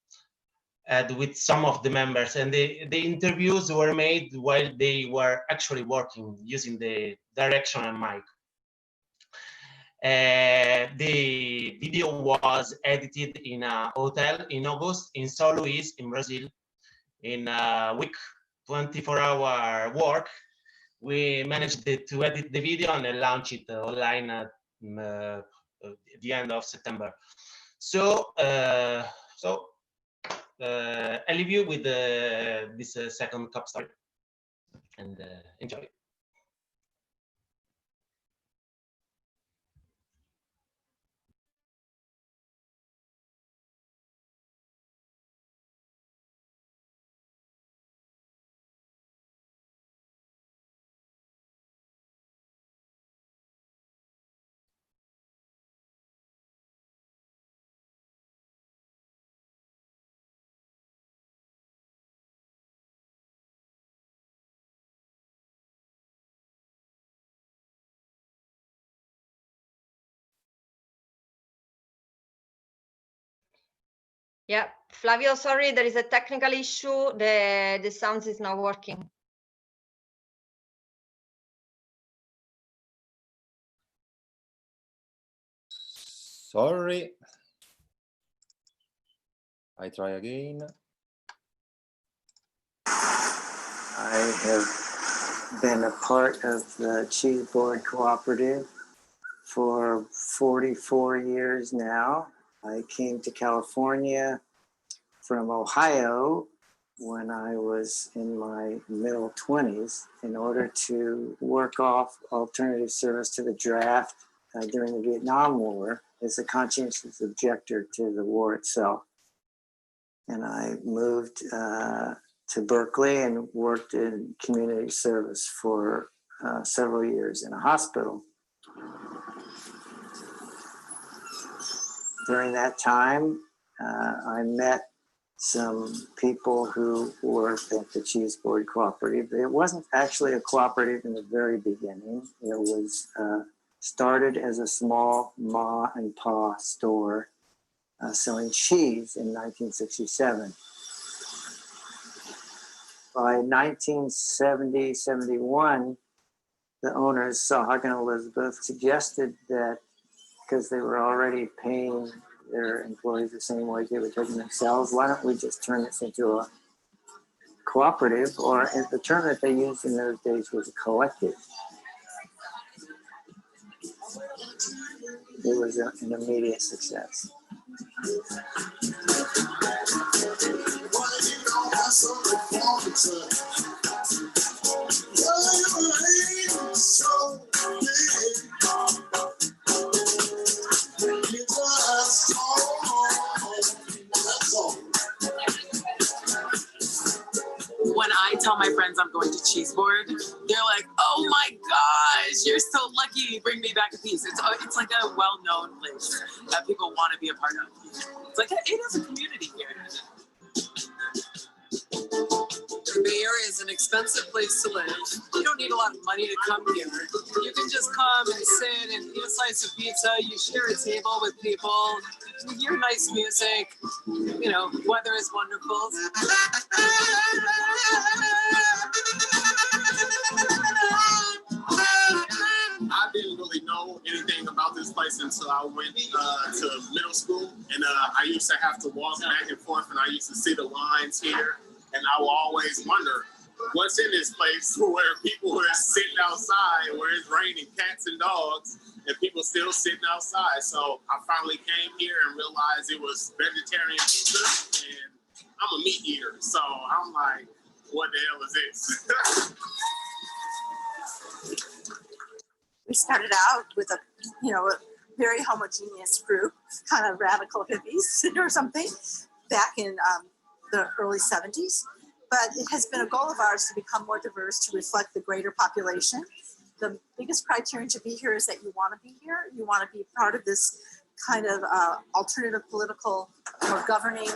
with some of the members, and the interviews were made while they were actually working using the directional mic. The video was edited in a hotel in August in São Luís in Brazil. In a week, 24-hour work, we managed to edit the video and launch it online at the end of September. So, I leave you with this second cup story, and enjoy. Yeah, Flavio, sorry, there is a technical issue. The sound is not working. Sorry. I try again. I have been a part of the Cheese Board Cooperative for 44 years now. I came to California from Ohio when I was in my middle 20s in order to work off alternative service to the draft during the Vietnam War as a conscientious objector to the war itself. And I moved to Berkeley and worked in community service for several years in a hospital. During that time, I met some people who worked at the Cheese Board Cooperative. It wasn't actually a cooperative in the very beginning. It was started as a small ma and pa store selling cheese in 1967. By 1970, 71, the owners, Sahak and Elizabeth, suggested that because they were already paying their employees the same wage they were taking themselves, why don't we just turn this into a cooperative, or the term that they used in those days was a collective. It was an immediate success. When I tell my friends I'm going to Cheese Board, they're like, "Oh my gosh, you're so lucky! Bring me back a piece." It's like a well-known place that people want to be a part of. It's like it is a community here. The Bay Area is an expensive place to live. You don't need a lot of money to come here. You can just come and sit and eat a slice of pizza. You share a table with people. You hear nice music. You know, weather is wonderful. I didn't really know anything about this place until I went to middle school, and I used to have to walk back and forth, and I used to see the lines here, and I will always wonder what's in this place where people are sitting outside, where it's raining cats and dogs, and people still sitting outside. So I finally came here and realized it was vegetarian pizza, and I'm a meat eater, so I'm like, what the hell is this? We started out with a very homogeneous group, kind of radical hippies or something, back in the early 70s. But it has been a goal of ours to become more diverse, to reflect the greater population. The biggest criterion to be here is that you want to be here. You want to be part of this kind of alternative political or governing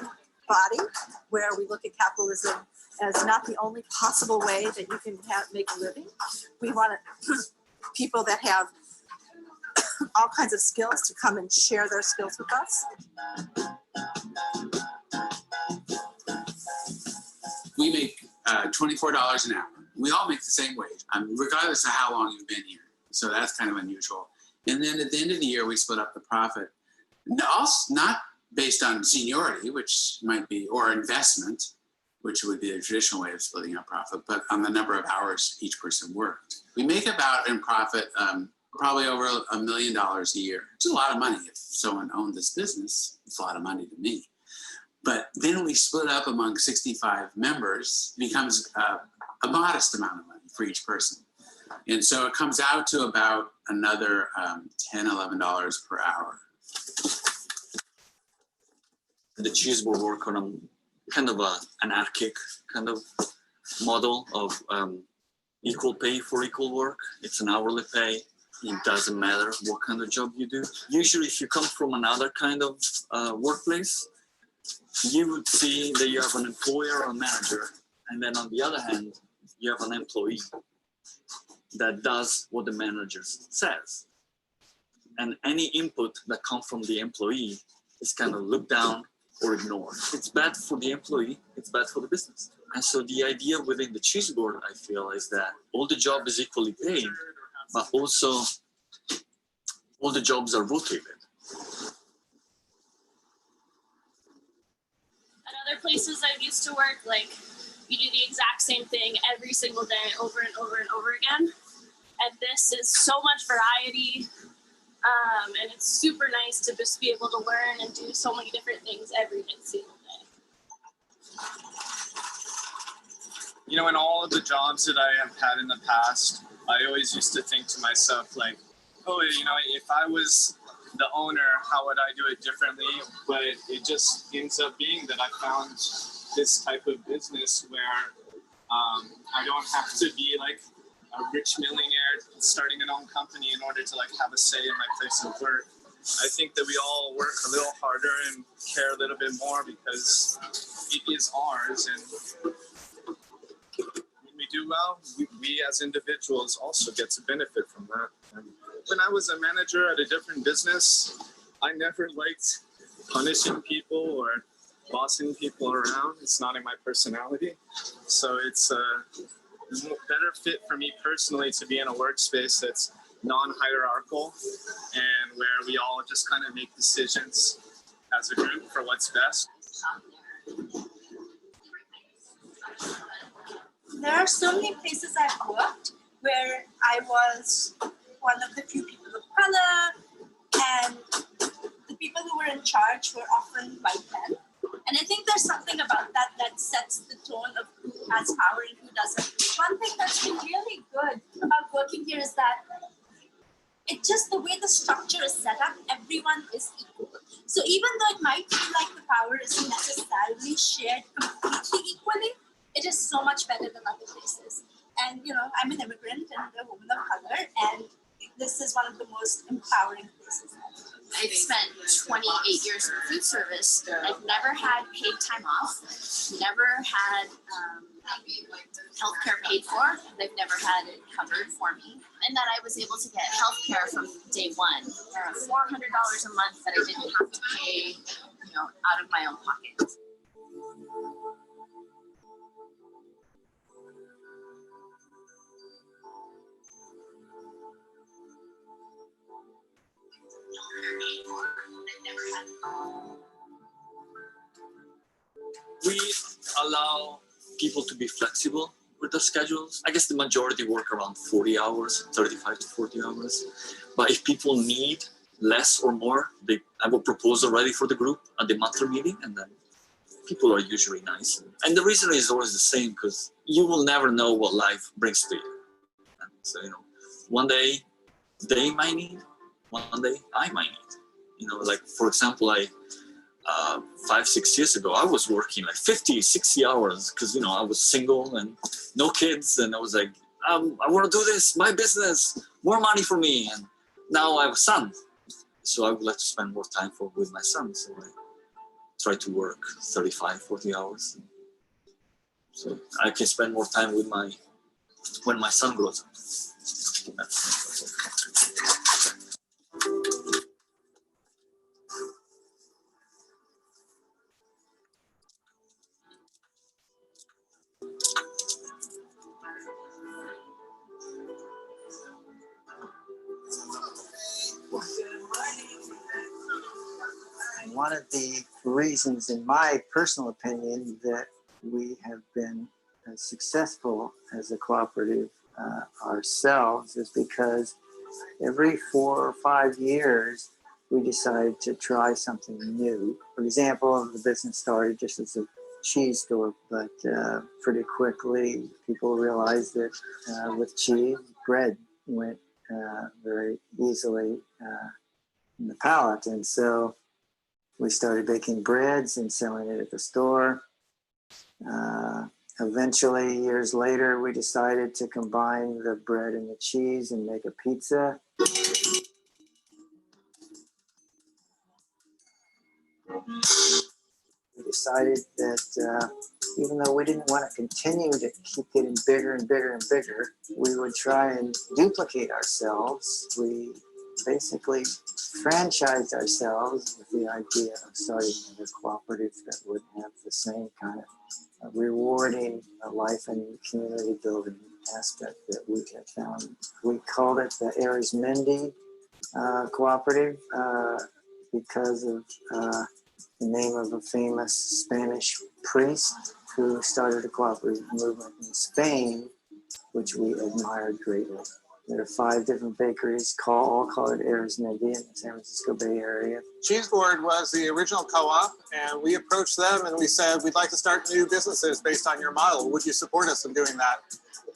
body where we look at capitalism as not the only possible way that you can make a living. We want people that have all kinds of skills to come and share their skills with us. We make $24 an hour. We all make the same wage, regardless of how long you've been here. So that's kind of unusual. And then at the end of the year, we split up the profit. Not based on seniority, which might be, or investment, which would be the traditional way of splitting up profit, but on the number of hours each person worked. We make about in profit probably over $1 million a year. It's a lot of money. If someone owned this business, it's a lot of money to me. But then we split up among 65 members, becomes a modest amount of money for each person. And so it comes out to about another $10, $11 per hour. The cheese board work on a kind of an anarchic kind of model of equal pay for equal work. It's an hourly pay. It doesn't matter what kind of job you do. Usually if you come from another kind of workplace, you would see that you have an employer or a manager, and then on the other hand, you have an employee that does what the manager says. And any input that comes from the employee is kind of looked down or ignored. It's bad for the employee, it's bad for the business. And so the idea within the cheese board, I feel, is that all the job is equally paid, but also all the jobs are rotated. At other places I've used to work, like, you do the exact same thing every single day over and over and over again. And this is so much variety. And it's super nice to just be able to learn and do so many different things every single day. You know, in all of the jobs that I have had in the past, I always used to think to myself, like, oh, you know, if I was the owner, how would I do it differently? But it just ends up being that I found this type of business where I don't have to be like a rich millionaire starting an own company in order to like have a say in my place of work. I think that we all work a little harder and care a little bit more because it is ours, and when we do well, we as individuals also get to benefit from that. And when I was a manager at a different business, I never liked punishing people or bossing people around. It's not in my personality. So it's a better fit for me personally to be in a workspace that's non-hierarchical and where we all just kind of make decisions as a group for what's best. There are so many places I've worked where I was one of the few people of color, and the people who were in charge were often white men. And I think there's something about that that sets the tone of who has power and who doesn't. One thing that's been really good about working here is that it's just the way the structure is set up, everyone is equal. So even though it might feel like the power isn't necessarily shared completely equally, it is so much better than other places. And, you know, I'm an immigrant and a woman of color, and this is one of the most empowering places. I've spent 28 years in food service. I've never had paid time off, never had healthcare paid for. They've never had it covered for me. And that I was able to get healthcare from day one, $400 a month that I didn't have to pay, you know, out of my own pocket. We allow people to be flexible with their schedules. I guess the majority work around 40 hours, 35 to 40 hours. But if people need less or more, they have a proposal ready for the group at the monthly meeting, and then people are usually nice. And the reason is always the same, because you will never know what life brings to you. And so, you know, one day they might need, one day I might need. You know, like, for example, 5-6 years ago, I was working like 50, 60 hours because, you know, I was single and no kids. And I was like, I want to do this, my business, more money for me. And now I have a son. So I would like to spend more time with my son. So I try to work 35, 40 hours. So I can spend more time with when my son grows up. One of the reasons, in my personal opinion, that we have been successful as a cooperative ourselves is because every 4 or 5 years we decide to try something new. For example, the business started just as a cheese store, but pretty quickly people realized that with cheese, bread went very easily in the palate, and so we started baking breads and selling it at the store. Eventually, years later, we decided to combine the bread and the cheese and make a pizza. We decided that even though we didn't want to continue to keep getting bigger and bigger and bigger, we would try and duplicate ourselves. We basically franchised ourselves with the idea of starting a cooperative that would have the same kind of rewarding life and community building aspect that we had found. We called it the Arizmendi Cooperative because of the name of a famous Spanish priest who started a cooperative movement in Spain, which we admired greatly. There are 5 different bakeries, all call it Arizmendi in the San Francisco Bay Area. Cheese Board was the original co-op, and we approached them and we said, we'd like to start new businesses based on your model. Would you support us in doing that?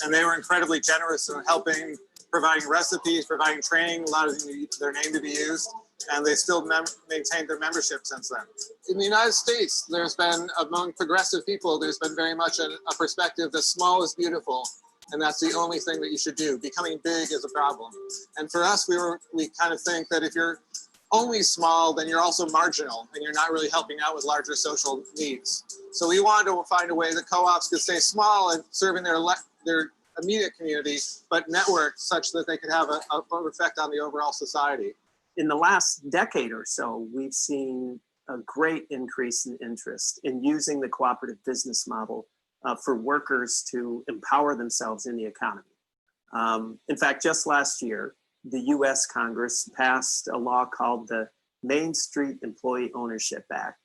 And they were incredibly generous in helping, providing recipes, providing training, allowing their name to be used, and they still maintained their membership since then. In the United States, there's been, among progressive people, there's been very much a perspective that small is beautiful. And that's the only thing that you should do. Becoming big is a problem. And for us, we kind of think that if you're only small, then you're also marginal and you're not really helping out with larger social needs. So we wanted to find a way that co-ops could stay small and serving their immediate community, but network such that they could have an effect on the overall society. In the last decade or so, we've seen a great increase in interest in using the cooperative business model for workers to empower themselves in the economy. In fact, just last year, the US Congress passed a law called the Main Street Employee Ownership Act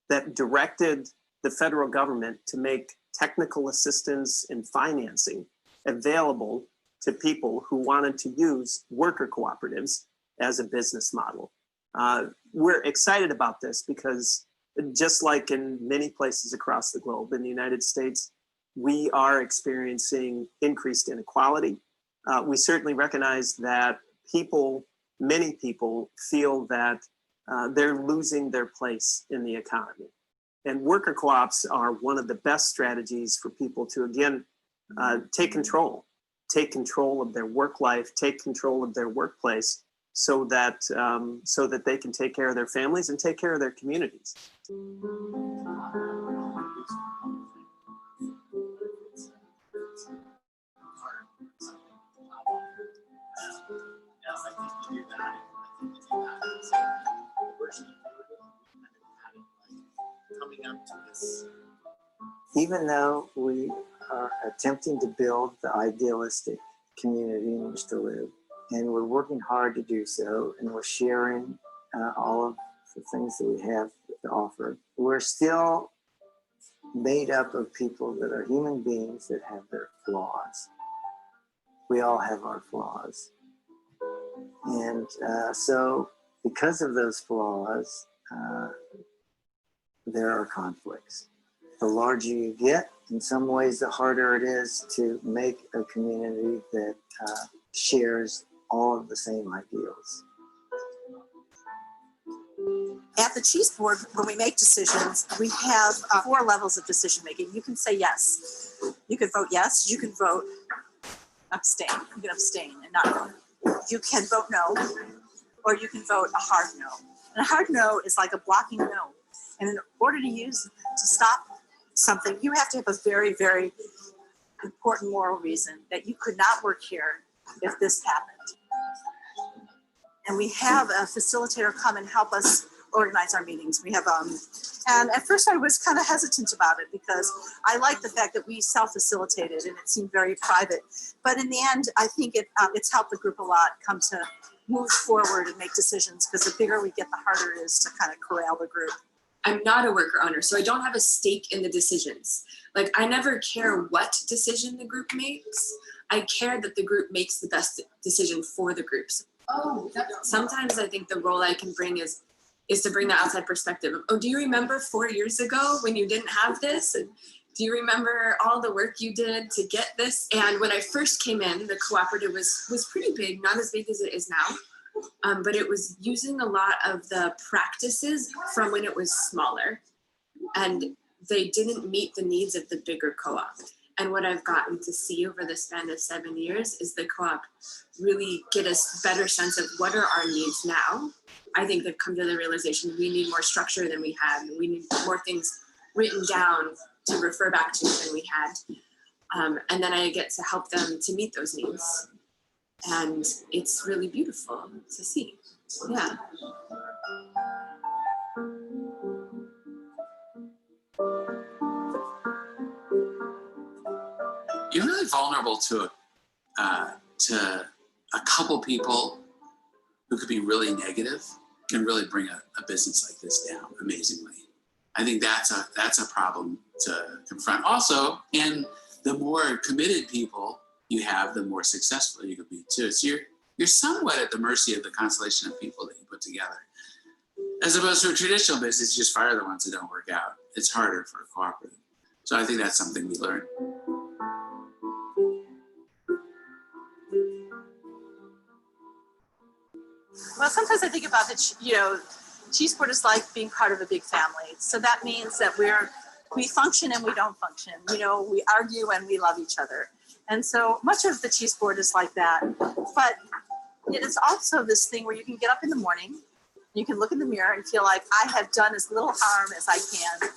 that directed the federal government to make technical assistance and financing available to people who wanted to use worker cooperatives as a business model. We're excited about this because just like in many places across the globe, in the United States, we are experiencing increased inequality. We certainly recognize that many people feel that they're losing their place in the economy. And worker co-ops are one of the best strategies for people to, again, take control of their work life, take control of their workplace, so that they can take care of their families and take care of their communities. Even though we are attempting to build the idealistic community in which to live, and we're working hard to do so, and we're sharing all of the things that we have to offer, we're still made up of people that are human beings that have their flaws. We all have our flaws. And so because of those flaws, there are conflicts. The larger you get, in some ways, the harder it is to make a community that shares all of the same ideals. At the Cheese Board, when we make decisions, we have 4 levels of decision making. You can say yes. You can vote yes. You can vote abstain. You can abstain and not vote. You can vote no, or you can vote a hard no. And a hard no is like a blocking no. And in order to stop something, you have to have a very, very important moral reason that you could not work here if this happened. And we have a facilitator come and help us organize our meetings. We have, and at first I was kind of hesitant about it because I like the fact that we self-facilitated and it seemed very private. But in the end, I think it's helped the group a lot come to move forward and make decisions, because the bigger we get, the harder it is to kind of corral the group. I'm not a worker owner, so I don't have a stake in the decisions. Like, I never care what decision the group makes. I care that the group makes the best decision for the groups. Oh, sometimes I think the role I can bring is to bring the outside perspective. Oh, do you remember 4 years ago when you didn't have this? And do you remember all the work you did to get this? And when I first came in, the cooperative was pretty big, not as big as it is now. But it was using a lot of the practices from when it was smaller, and they didn't meet the needs of the bigger co-op. And what I've gotten to see over the span of 7 years is the co-op really get a better sense of what are our needs now. I think they've come to the realization we need more structure than we had, and we need more things written down to refer back to than we had. And then I get to help them to meet those needs. And it's really beautiful to see. Yeah. You're really vulnerable to a couple people who could be really negative, can really bring a business like this down amazingly. I think that's a problem to confront. Also, and the more committed people you have, the more successful you could be too. So you're somewhat at the mercy of the constellation of people that you put together. As opposed to a traditional business, you just fire the ones that don't work out. It's harder for a cooperative. So I think that's something we learned. Well, sometimes I think about it, Cheese Board is like being part of a big family. So that means that we function and we don't function. We argue and we love each other. And so much of the Cheese Board is like that. But it is also this thing where you can get up in the morning, you can look in the mirror and feel like I have done as little harm as I can.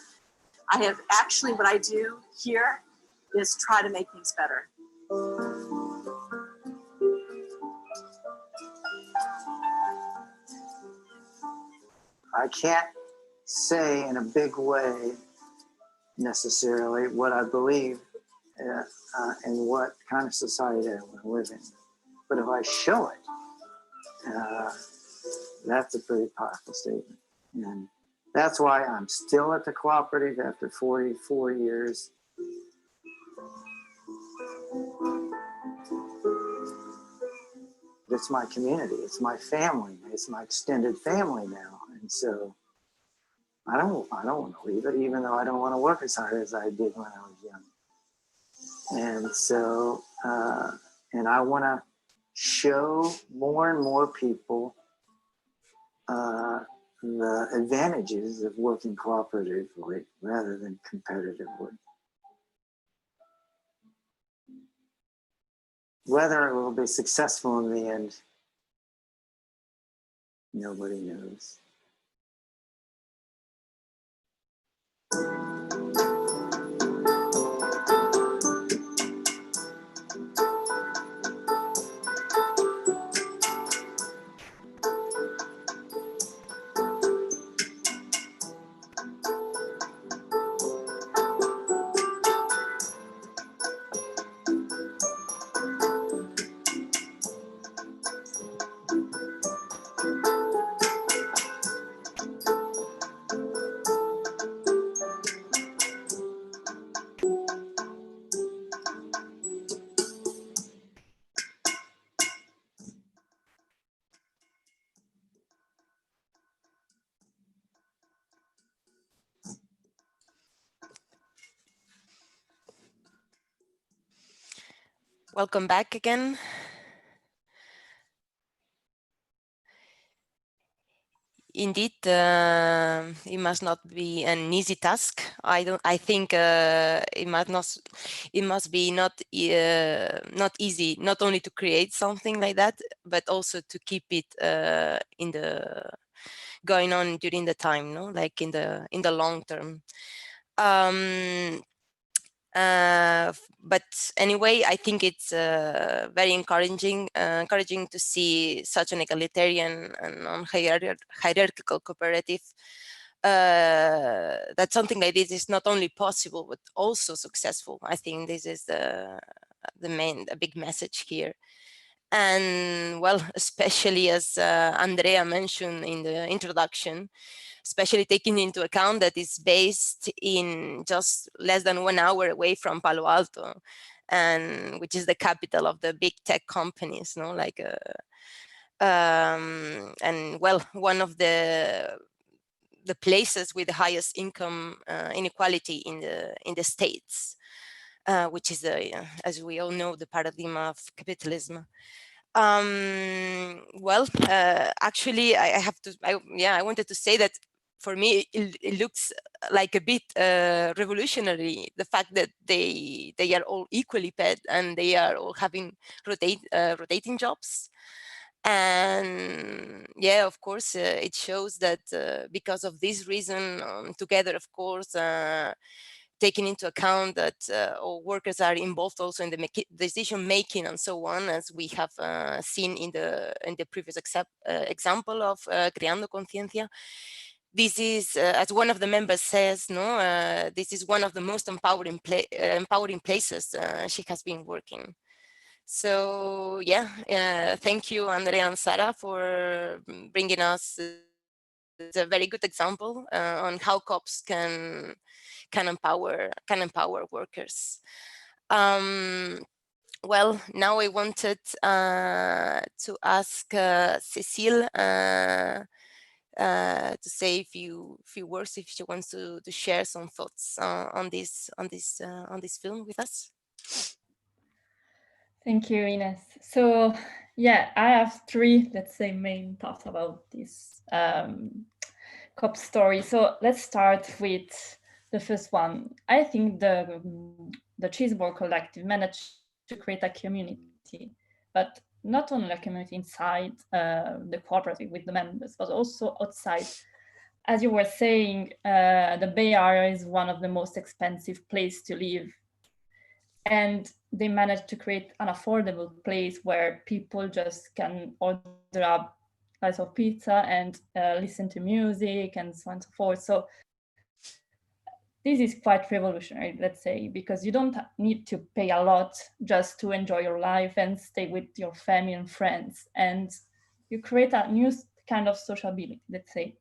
I have actually, what I do here is try to make things better. I can't say in a big way necessarily what I believe and what kind of society I want to live in. But if I show it, that's a pretty powerful statement. And that's why I'm still at the cooperative after 44 years. It's my community, it's my family, it's my extended family now. And so I don't want to leave it, even though I don't want to work as hard as I did when I was young. And so, and I want to show more and more people the advantages of working cooperatively rather than competitively. Whether it will be successful in the end, nobody knows. Welcome back again. Indeed, it must not be an easy task. I think it must be not easy, not only to create something like that, but also to keep it going on during the time, no, like in the long term. But anyway, I think it's very encouraging to see such an egalitarian and non-hierarchical cooperative. That something like this is not only possible but also successful. I think this is the big message here. And well, especially as Andrea mentioned in the introduction, especially taking into account that it's based in just less than 1 hour away from Palo Alto, and which is the capital of the big tech companies, no, like and well, one of the places with the highest income inequality in the States, which is as we all know, the paradigm of capitalism. Well, actually, I wanted to say that for me, it looks like a bit revolutionary, the fact that they are all equally paid and they are all having rotating jobs. And yeah, of course, it shows that because of this reason, together, of course, taking into account that all workers are involved also in the decision making and so on, as we have seen in the previous example of Creando Conciencia. This is, as one of the members says, no, this is one of the most empowering places she has been working. So yeah, thank you, Andrea and Sara, for bringing us a very good example on how COPs can empower workers. Well, now I wanted to ask Cecile to say a few words, if she wants to share some thoughts on this film with us. Thank you, Ines. So yeah, I have 3, let's say, main thoughts about this COP story. So let's start with the first one. I think the Cheeseboard Collective managed to create a community, but not only a community inside the cooperative with the members, but also outside. As you were saying, the Bay Area is one of the most expensive places to live. And they managed to create an affordable place where people just can order a slice of pizza and listen to music and so on and so forth. So this is quite revolutionary, let's say, because you don't need to pay a lot just to enjoy your life and stay with your family and friends. And you create a new kind of sociability, let's say.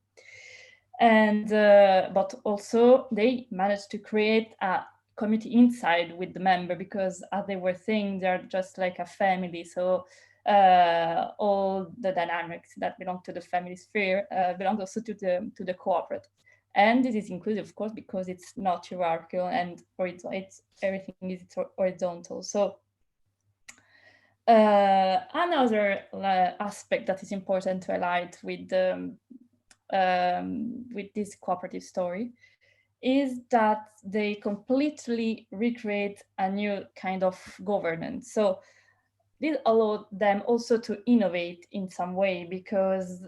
And but also they managed to create a community inside with the member, because as they were saying, they're just like a family. So all the dynamics that belong to the family sphere belong also to the cooperative. And this is inclusive, of course, because it's not hierarchical and everything is horizontal. So another aspect that is important to highlight with this cooperative story is that they completely recreate a new kind of governance. So this allowed them also to innovate in some way, because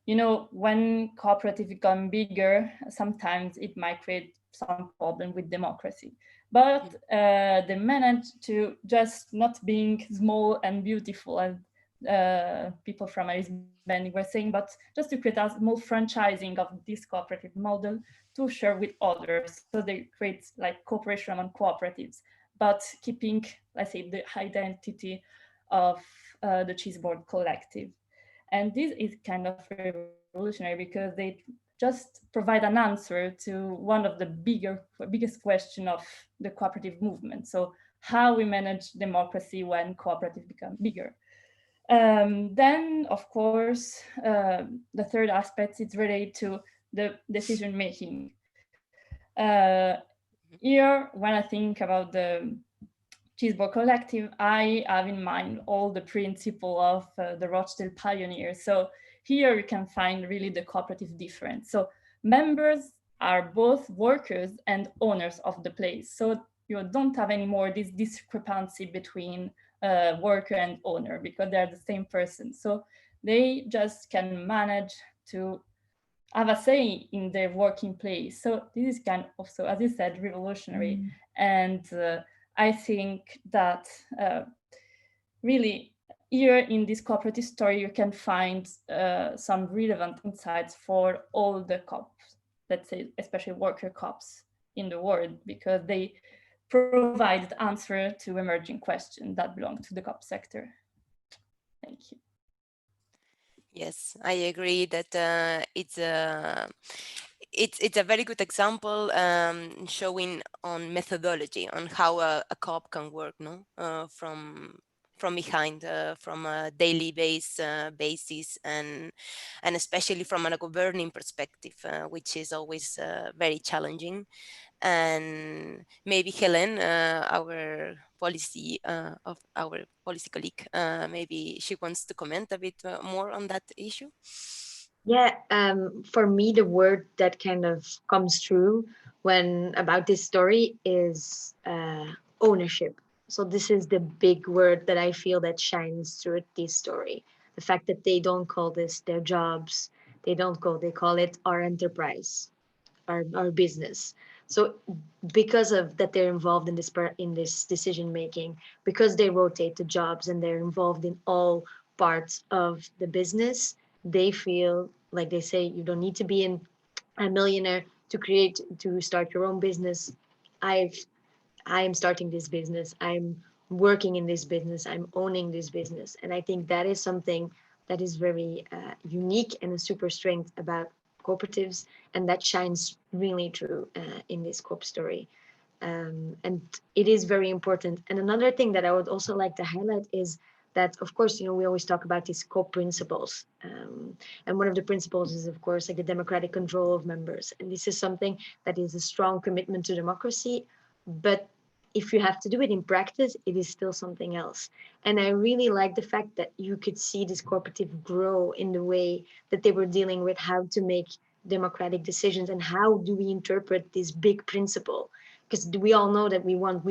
when cooperative become bigger, sometimes it might create some problem with democracy. But they managed to just not being small and beautiful, and people from Bending were saying, but just to create a small franchising of this cooperative model to share with others. So they create like cooperation among cooperatives, but keeping, let's say, the identity of the Cheeseboard Collective. And this is kind of revolutionary because they just provide an answer to one of the biggest question of the cooperative movement. So how we manage democracy when cooperative become bigger. Then, of course, the third aspect is related to the decision making. Here, when I think about the Cheeseboard Collective, I have in mind all the principle of the Rochdale pioneers. So here you can find really the cooperative difference. So members are both workers and owners of the place. So you don't have anymore this discrepancy between worker and owner, because they're the same person. So they just can manage to have a say in their working place. So this is kind of also, as you said, revolutionary. And I think that really here in this cooperative story, you can find some relevant insights for all the COPs, let's say, especially worker COPs in the world, because they provided answer to emerging questions that belong to the COP sector. Thank you. Yes, I agree that it's a very good example showing on methodology, on how a COP can work, no, from behind, from a daily basis, and especially from a governing perspective, which is always very challenging. And maybe Helen, our policy colleague, maybe she wants to comment a bit more on that issue. Yeah, for me, the word that kind of comes through when about this story is ownership. So this is the big word that I feel that shines through this story. The fact that they don't call this their jobs, they call it our enterprise, our business. So because of that, they're involved in this decision making, because they rotate the jobs and they're involved in all parts of the business. They feel like, they say, you don't need to be a millionaire to start your own business. I'm starting this business. I'm working in this business. I'm owning this business. And I think that is something that is very unique and a super strength about cooperatives, and that shines really true in this COP story. And it is very important. And another thing that I would also like to highlight is that, of course, we always talk about these COP principles. And one of the principles is, of course, like the democratic control of members. And this is something that is a strong commitment to democracy. But if you have to do it in practice, it is still something else. And I really like the fact that you could see this cooperative grow in the way that they were dealing with how to make democratic decisions and how do we interpret this big principle. Because we all know that we want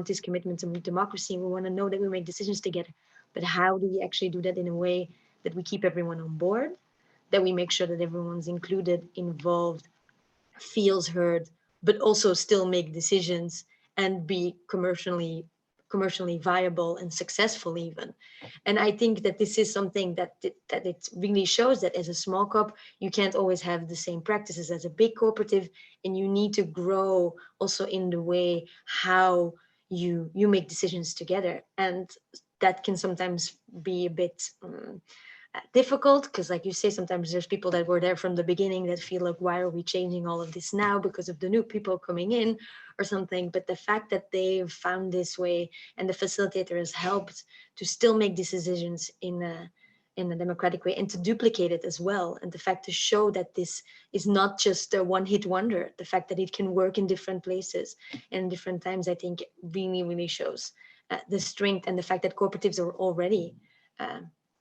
this commitment to democracy. We want to know that we make decisions together. But how do we actually do that in a way that we keep everyone on board, that we make sure that everyone's included, involved, feels heard, but also still make decisions and be commercially viable and successful even. And I think that this is something that it really shows that as a small COP, you can't always have the same practices as a big cooperative, and you need to grow also in the way how you make decisions together. And that can sometimes be a bit difficult, because like you say, sometimes there's people that were there from the beginning that feel like, why are we changing all of this now because of the new people coming in or something. But the fact that they've found this way and the facilitator has helped to still make these decisions in a democratic way and to duplicate it as well, and the fact to show that this is not just a one-hit wonder, the fact that it can work in different places and different times, I think really shows the strength and the fact that cooperatives are already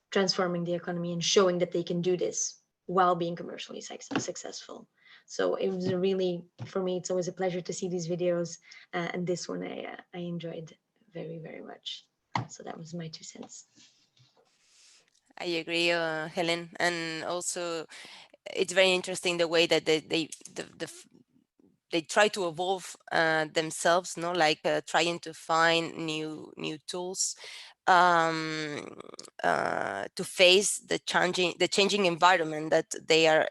transforming the economy and showing that they can do this while being commercially successful. So it was really, for me, it's always a pleasure to see these videos, and this one I enjoyed very much. So that was my 2 cents. I agree, Helen, and also it's very interesting the way that they try to evolve themselves, no, like trying to find new tools to face the changing environment that they are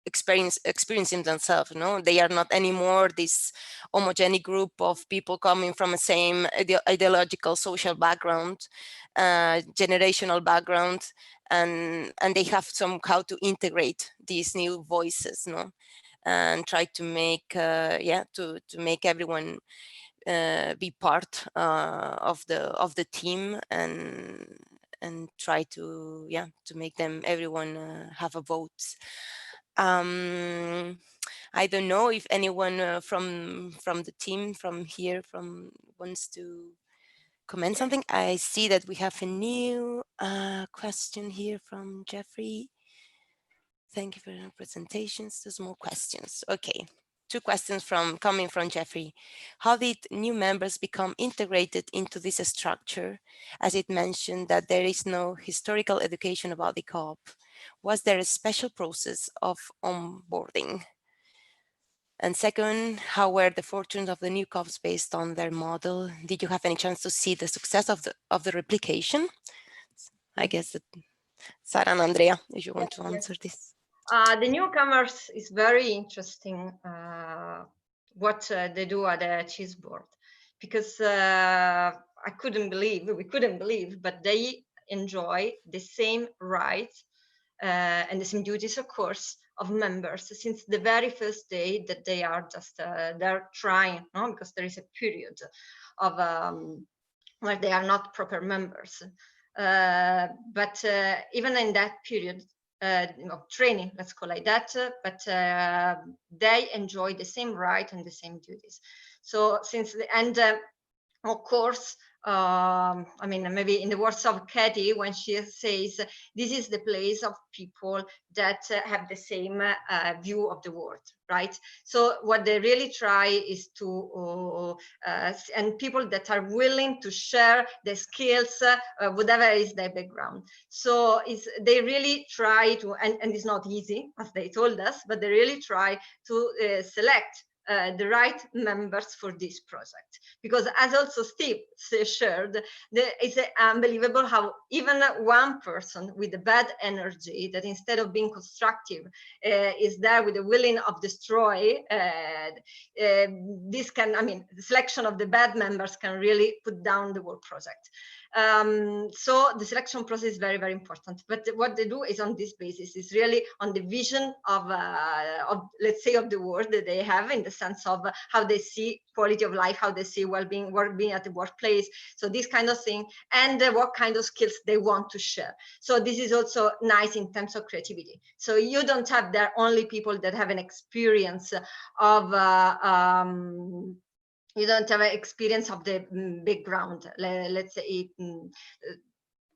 experiencing themselves. They are not anymore this homogeneous group of people coming from the same ideological, social background, generational background, and they have somehow to integrate these new voices, and try to make to make everyone be part of the team, and try to make everyone have a vote. I don't know if anyone from the team from here wants to comment something. I see that we have a new question here from Jeffrey. Thank you for your presentations. There's more questions. Okay. 2 questions coming from Jeffrey. How did new members become integrated into this structure, as it mentioned that there is no historical education about the COP? Was there a special process of onboarding? And second, how were the fortunes of the new cops based on their model? Did you have any chance to see the success of the replication? I guess that Sara and Andrea, if you want to answer this. The newcomers is very interesting what they do at the cheese board, because we couldn't believe, but they enjoy the same rights and the same duties, of course, of members since the very first day that they are just they're trying, no? Because there is a period of where they are not proper members. But even in that period of training, let's call it that, but they enjoy the same right and the same duties. So since the end, of course, I mean, maybe in the words of Katie, when she says, this is the place of people that have the same view of the world, right? So what they really try is to, and people that are willing to share the skills, whatever is their background. So they really try to, and it's not easy, as they told us, but they really try to select the right members for this project, because as also Steve shared, it's unbelievable how even one person with a bad energy that instead of being constructive is there with the willing of destroy, this can, I mean, the selection of the bad members can really put down the whole project. So the selection process is very, very important. But what they do is on this basis, is really on the vision of let's say, of the world that they have, in the sense of how they see quality of life, how they see well-being, being at the workplace. So this kind of thing, and what kind of skills they want to share. So this is also nice in terms of creativity. So you don't have there only people that have an experience of you don't have an experience of the background, let's say,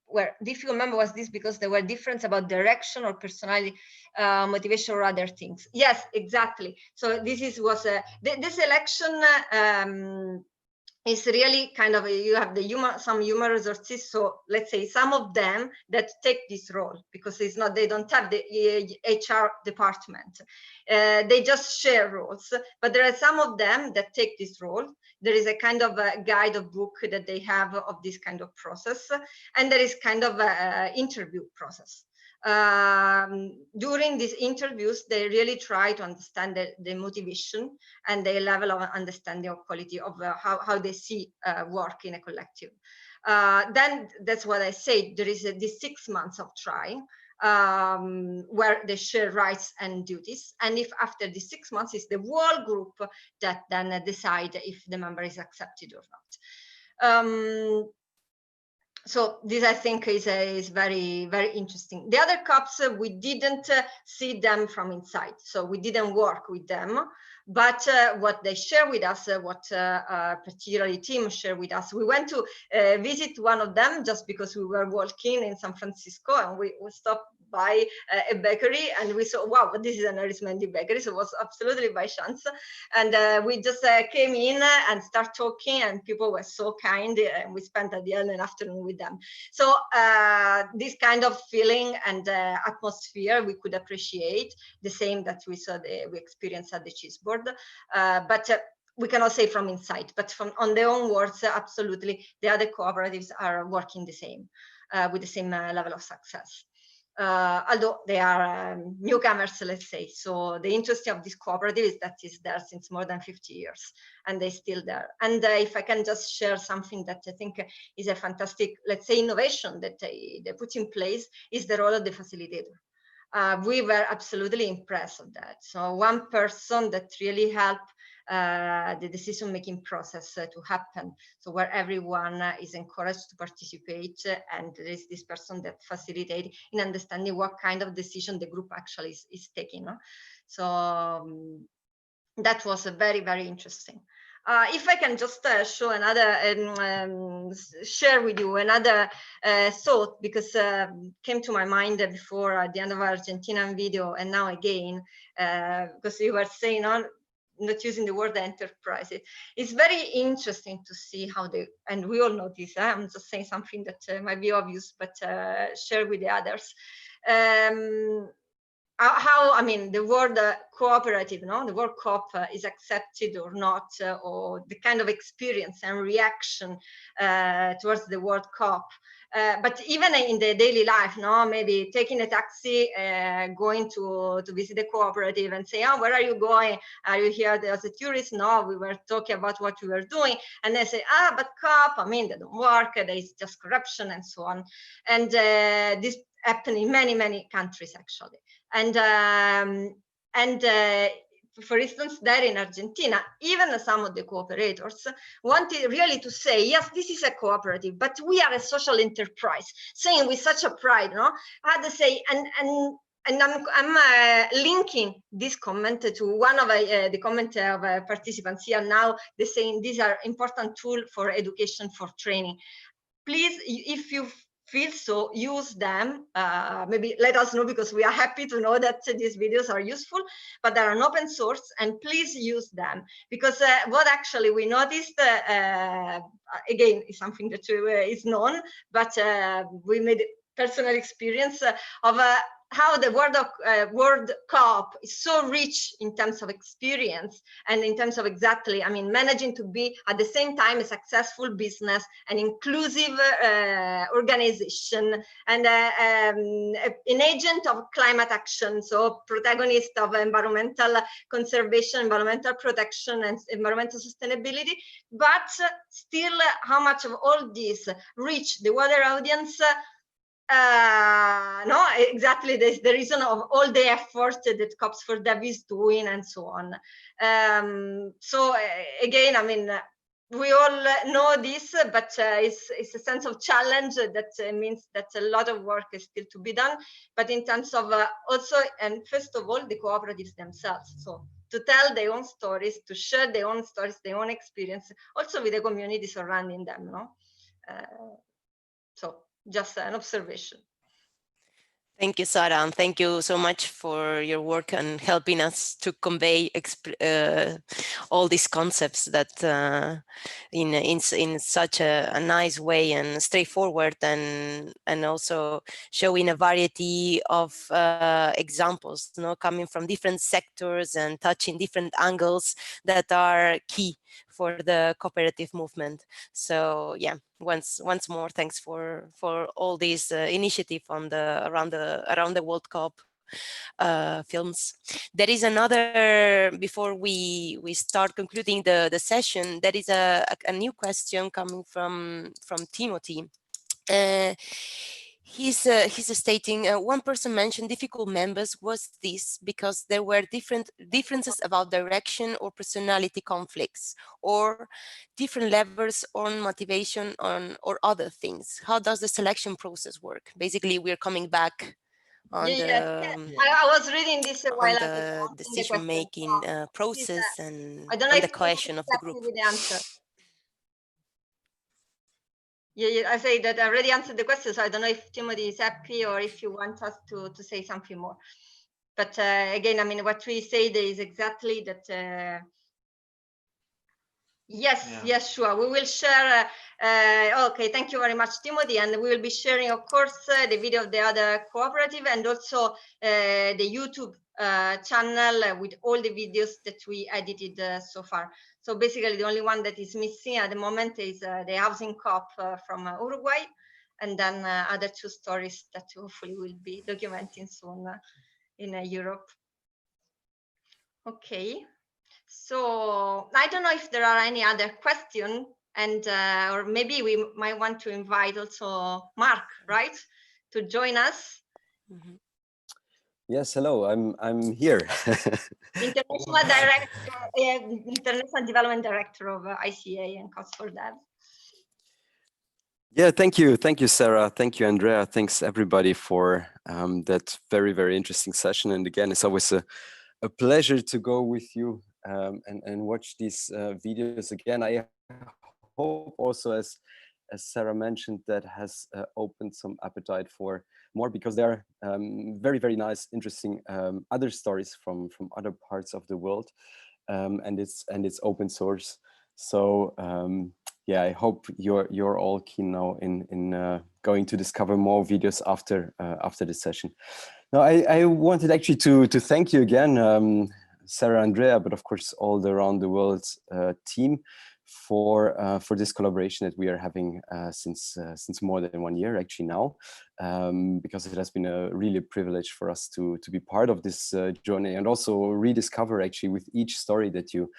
where difficult member was this because there were difference about direction or personality, motivation or other things. Yes, exactly. So this was the selection is really kind of, you have the some human resources. So let's say some of them that take this role, because it's not, they don't have the HR department. They just share roles, but there are some of them that take this role. There is a kind of a guide of book that they have of this kind of process, and there is kind of a interview process. During these interviews, they really try to understand the motivation and the level of understanding of quality of how they see work in a collective. Then that's what I said, there is this 6 months of trying where they share rights and duties. And if after the 6 months, it's the whole group that then decide if the member is accepted or not. So this, I think, is very, very interesting. The other cops, we didn't see them from inside, so we didn't work with them. But what they share with us, what particularly team share with us, we went to visit one of them just because we were walking in San Francisco, and we stopped by a bakery, and we saw, wow, this is an Arismendi bakery, so it was absolutely by chance. And we just came in and start talking, and people were so kind, and we spent at the end of the afternoon with them. So this kind of feeling and atmosphere we could appreciate, the same that we saw, we experienced at the cheese board. But we cannot say from inside, but from on their own words, absolutely, the other cooperatives are working the same, with the same level of success. Although they are newcomers, let's say. So the interest of this cooperative is that is there since more than 50 years, and they're still there. And if I can just share something that I think is a fantastic, let's say, innovation that they put in place, is the role of the facilitator. We were absolutely impressed with that. So one person that really helped the decision-making process to happen. So where everyone is encouraged to participate, and there is this person that facilitates in understanding what kind of decision the group actually is taking. No? So that was very, very interesting. If I can just show another, share with you another thought, because came to my mind before at the end of our Argentinian video, and now again, because you were saying on not using the word enterprise. It's very interesting to see how they, and we all know this, I'm just saying something that might be obvious, but share with the others. how, I mean, the word cooperative, no, the word coop is accepted or not, or the kind of experience and reaction towards the word coop. But even in the daily life, no, maybe taking a taxi, going to visit a cooperative and say, oh, where are you going? Are you here as a tourist? No, we were talking about what we were doing. And they say, ah, but coop, I mean, they don't work, there is just corruption and so on. And this happened in many, many countries, actually. And for instance, there in Argentina, even some of the cooperators wanted really to say, yes, this is a cooperative, but we are a social enterprise, saying with such a pride, no? I had to say, and I'm linking this comment to one of the comment of participants here now. They're saying these are important tools for education, for training. Please, if you feel so, use them. Maybe let us know, because we are happy to know that these videos are useful, but they are an open source, and please use them, because what actually we noticed, again, is something that is known, but we made personal experience of how the word coop is so rich in terms of experience and in terms of exactly, I mean, managing to be at the same time a successful business, an inclusive organization, and an agent of climate action, so protagonist of environmental conservation, environmental protection, and environmental sustainability. But still, how much of all this reach the wider audience? No, exactly. There's the reason of all the effort that Cops for Dev is doing, and so on. So again, I mean, we all know this, but it's a sense of challenge that means that a lot of work is still to be done. But in terms of also, and first of all, the cooperatives themselves. So to tell their own stories, to share their own stories, their own experience, also with the community surrounding them. No, so. Just an observation. Thank you, Sarah, and thank you so much for your work and helping us to convey all these concepts that in such a nice way and straightforward, and also showing a variety of examples, you know, coming from different sectors and touching different angles that are key for the cooperative movement. So yeah, once more, thanks for all these initiative on the Around the World COP films. There is another, before we start concluding the session, there is a new question coming from Timothy. He's stating, one person mentioned difficult members. Was this because there were differences about direction or personality conflicts, or different levels on motivation or other things? How does the selection process work? Basically, we're coming back on I was reading this while on the decision-making process and the cohesion of the group. With the answer. Yeah, I say that I already answered the question, so I don't know if Timothy is happy or if you want us to say something more. But again, I mean, what we say there is exactly that. Yes, sure. We will share. Okay, thank you very much, Timothy. And we will be sharing, of course, the video of the other cooperative, and also the YouTube channel with all the videos that we edited so far. So basically, the only one that is missing at the moment is the housing COP from Uruguay, and then other two stories that hopefully will be documenting soon in Europe. Okay. So I don't know if there are any other questions, and or maybe we might want to invite also Mark, right, to join us. Mm-hmm. Yes, hello. I'm here. International Development Director of ICA and Cost for Dev. Yeah, thank you, Sarah. Thank you, Andrea. Thanks everybody for that very interesting session. And again, it's always a pleasure to go with you and watch these videos again. I hope also, as Sarah mentioned, that has opened some appetite for more, because there are very nice, interesting other stories from other parts of the world, and it's open source. So yeah, I hope you're all keen now in going to discover more videos after this session. Now, I wanted actually to thank you again, Sarah, Andrea, but of course all the Around the World team for this collaboration that we are having since more than 1 year actually now, because it has been a really privilege for us to be part of this journey, and also rediscover actually with each story that you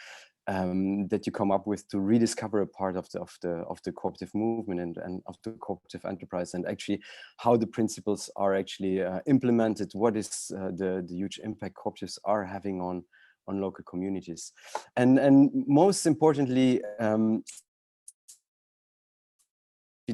come up with, to rediscover a part of the cooperative movement and of the cooperative enterprise, and actually how the principles are actually implemented, what is the huge impact cooperatives are having on local communities, and most importantly,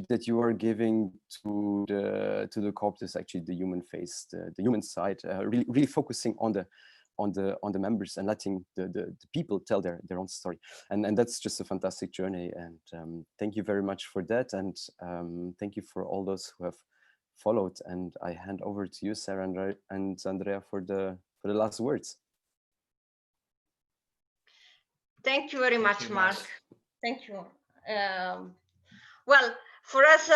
that you are giving to the cooperatives actually the human face, the human side, really focusing on the members and letting the people tell their own story, and that's just a fantastic journey, and thank you very much for that, and thank you for all those who have followed, and I hand over to you, Sarah and Andrea, for the last words. Thank you very much, Mark. Thank you. Well, for us,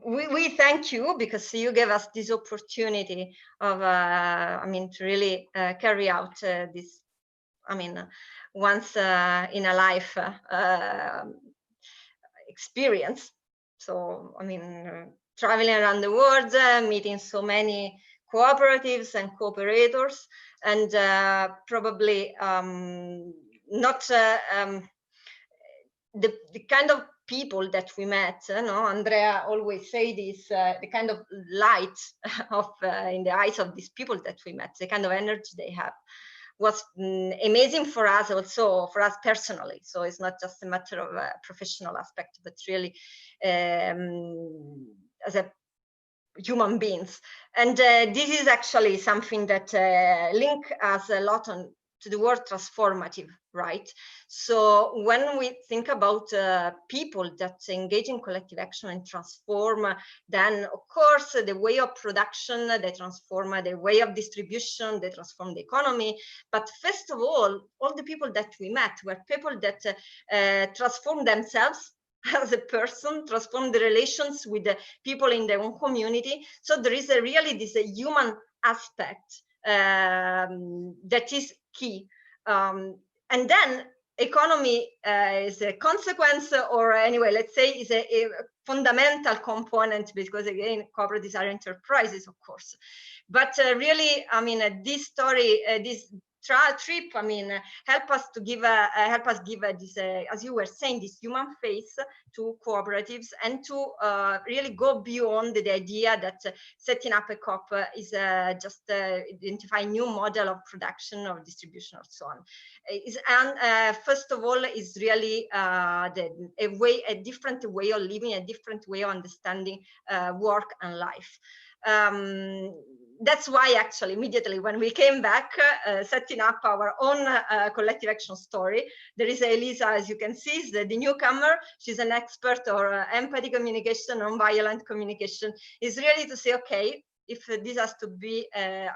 we thank you because you gave us this opportunity of, to really carry out this, once in a life experience. So, traveling around the world, meeting so many cooperatives and cooperators, and probably not the kind of people that we met. No, Andrea always say this, the kind of light of in the eyes of these people that we met, the kind of energy they have, was amazing for us, also for us personally. So it's not just a matter of a professional aspect, but really as a human beings. And this is actually something that link us a lot to the word transformative, right? So when we think about people that engage in collective action and transform, then of course the way of production, they transform the way of distribution, they transform the economy. But first of all the people that we met were people that transform themselves as a person, transform the relations with the people in their own community. So there is really this human aspect that is key. And then economy is a consequence, or anyway, let's say is a fundamental component, because again, cooperatives are enterprises, of course. But really, this story, this trip, help us give this, as you were saying, this human face to cooperatives, and to really go beyond the idea that setting up a COP is just identifying new model of production or distribution or so on. First of all, is really a different way of living, a different way of understanding work and life. That's why actually immediately when we came back, setting up our own collective action story, there is Elisa, as you can see, is the newcomer. She's an expert or empathy communication, non-violent communication, is really to say, okay, if this has to be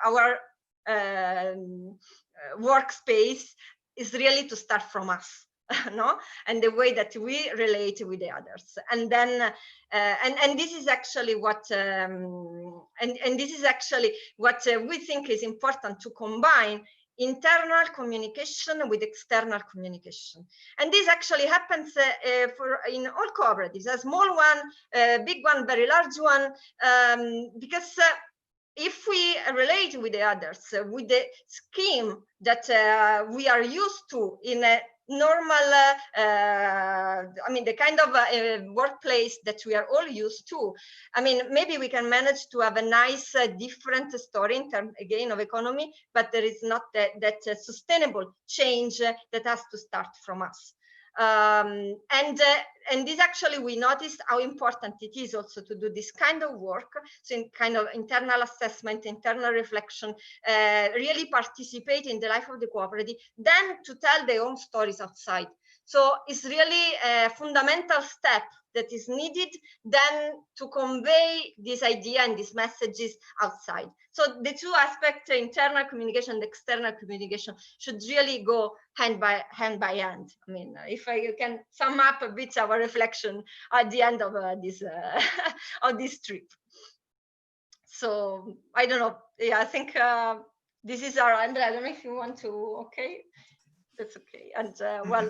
our workspace, is really to start from us. No, and the way that we relate with the others, and then and this is actually what and this is actually what we think is important, to combine internal communication with external communication. And this actually happens in all cooperatives, a small one, big one, very large one, because if we relate with the others with the scheme that we are used to in a normal, the kind of workplace that we are all used to, maybe we can manage to have a nice, different story in terms, again, of economy, but there is not that sustainable change that has to start from us. And this actually, we noticed how important it is also to do this kind of work, so in kind of internal assessment, internal reflection, really participate in the life of the cooperative, then to tell their own stories outside. So it's really a fundamental step that is needed then to convey this idea and these messages outside. So the two aspects, internal communication and external communication, should really go hand by hand. I mean, if I can sum up a bit our reflection at the end of this of this trip. So I don't know. Yeah, I think this is our Andrea. I don't know if you want to. Okay, that's okay. And well,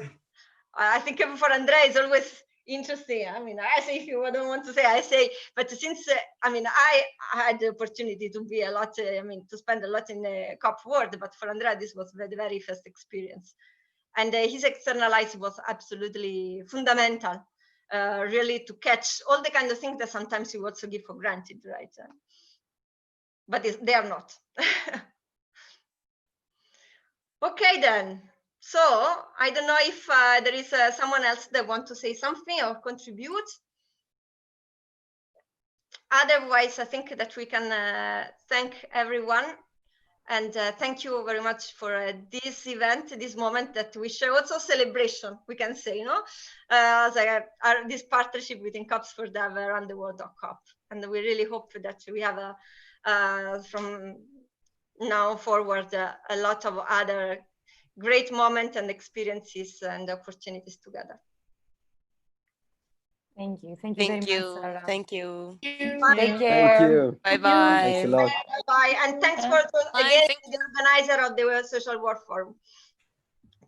I think for Andrea it's always interesting. I mean, I say if you don't want to say, I say. But since I mean, I had the opportunity to be a lot. I mean, to spend a lot in the COP world. But for Andrea, this was the very first experience, and his externalized was absolutely fundamental. Really to catch all the kind of things that sometimes you also give for granted, right? But they are not. Okay, then. So I don't know if there is someone else that wants to say something or contribute. Otherwise, I think that we can thank everyone. And thank you very much for this event, this moment that we share. Also celebration, we can say, this partnership between COPs for Dev Aroundtheworld.coop. And we really hope that we have from now forward a lot of other great moments and experiences and opportunities together. Thank you. Thank you very much, Sarah. Thank you. Take care. Thank you. Bye-bye. Thanks a lot. Bye. And thanks for again the organizer of the Social Work Forum.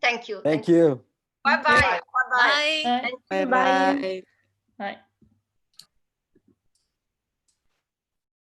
Thank you. Thank you. Bye-bye. Bye-bye. Bye. Thank you. Bye-bye. Bye.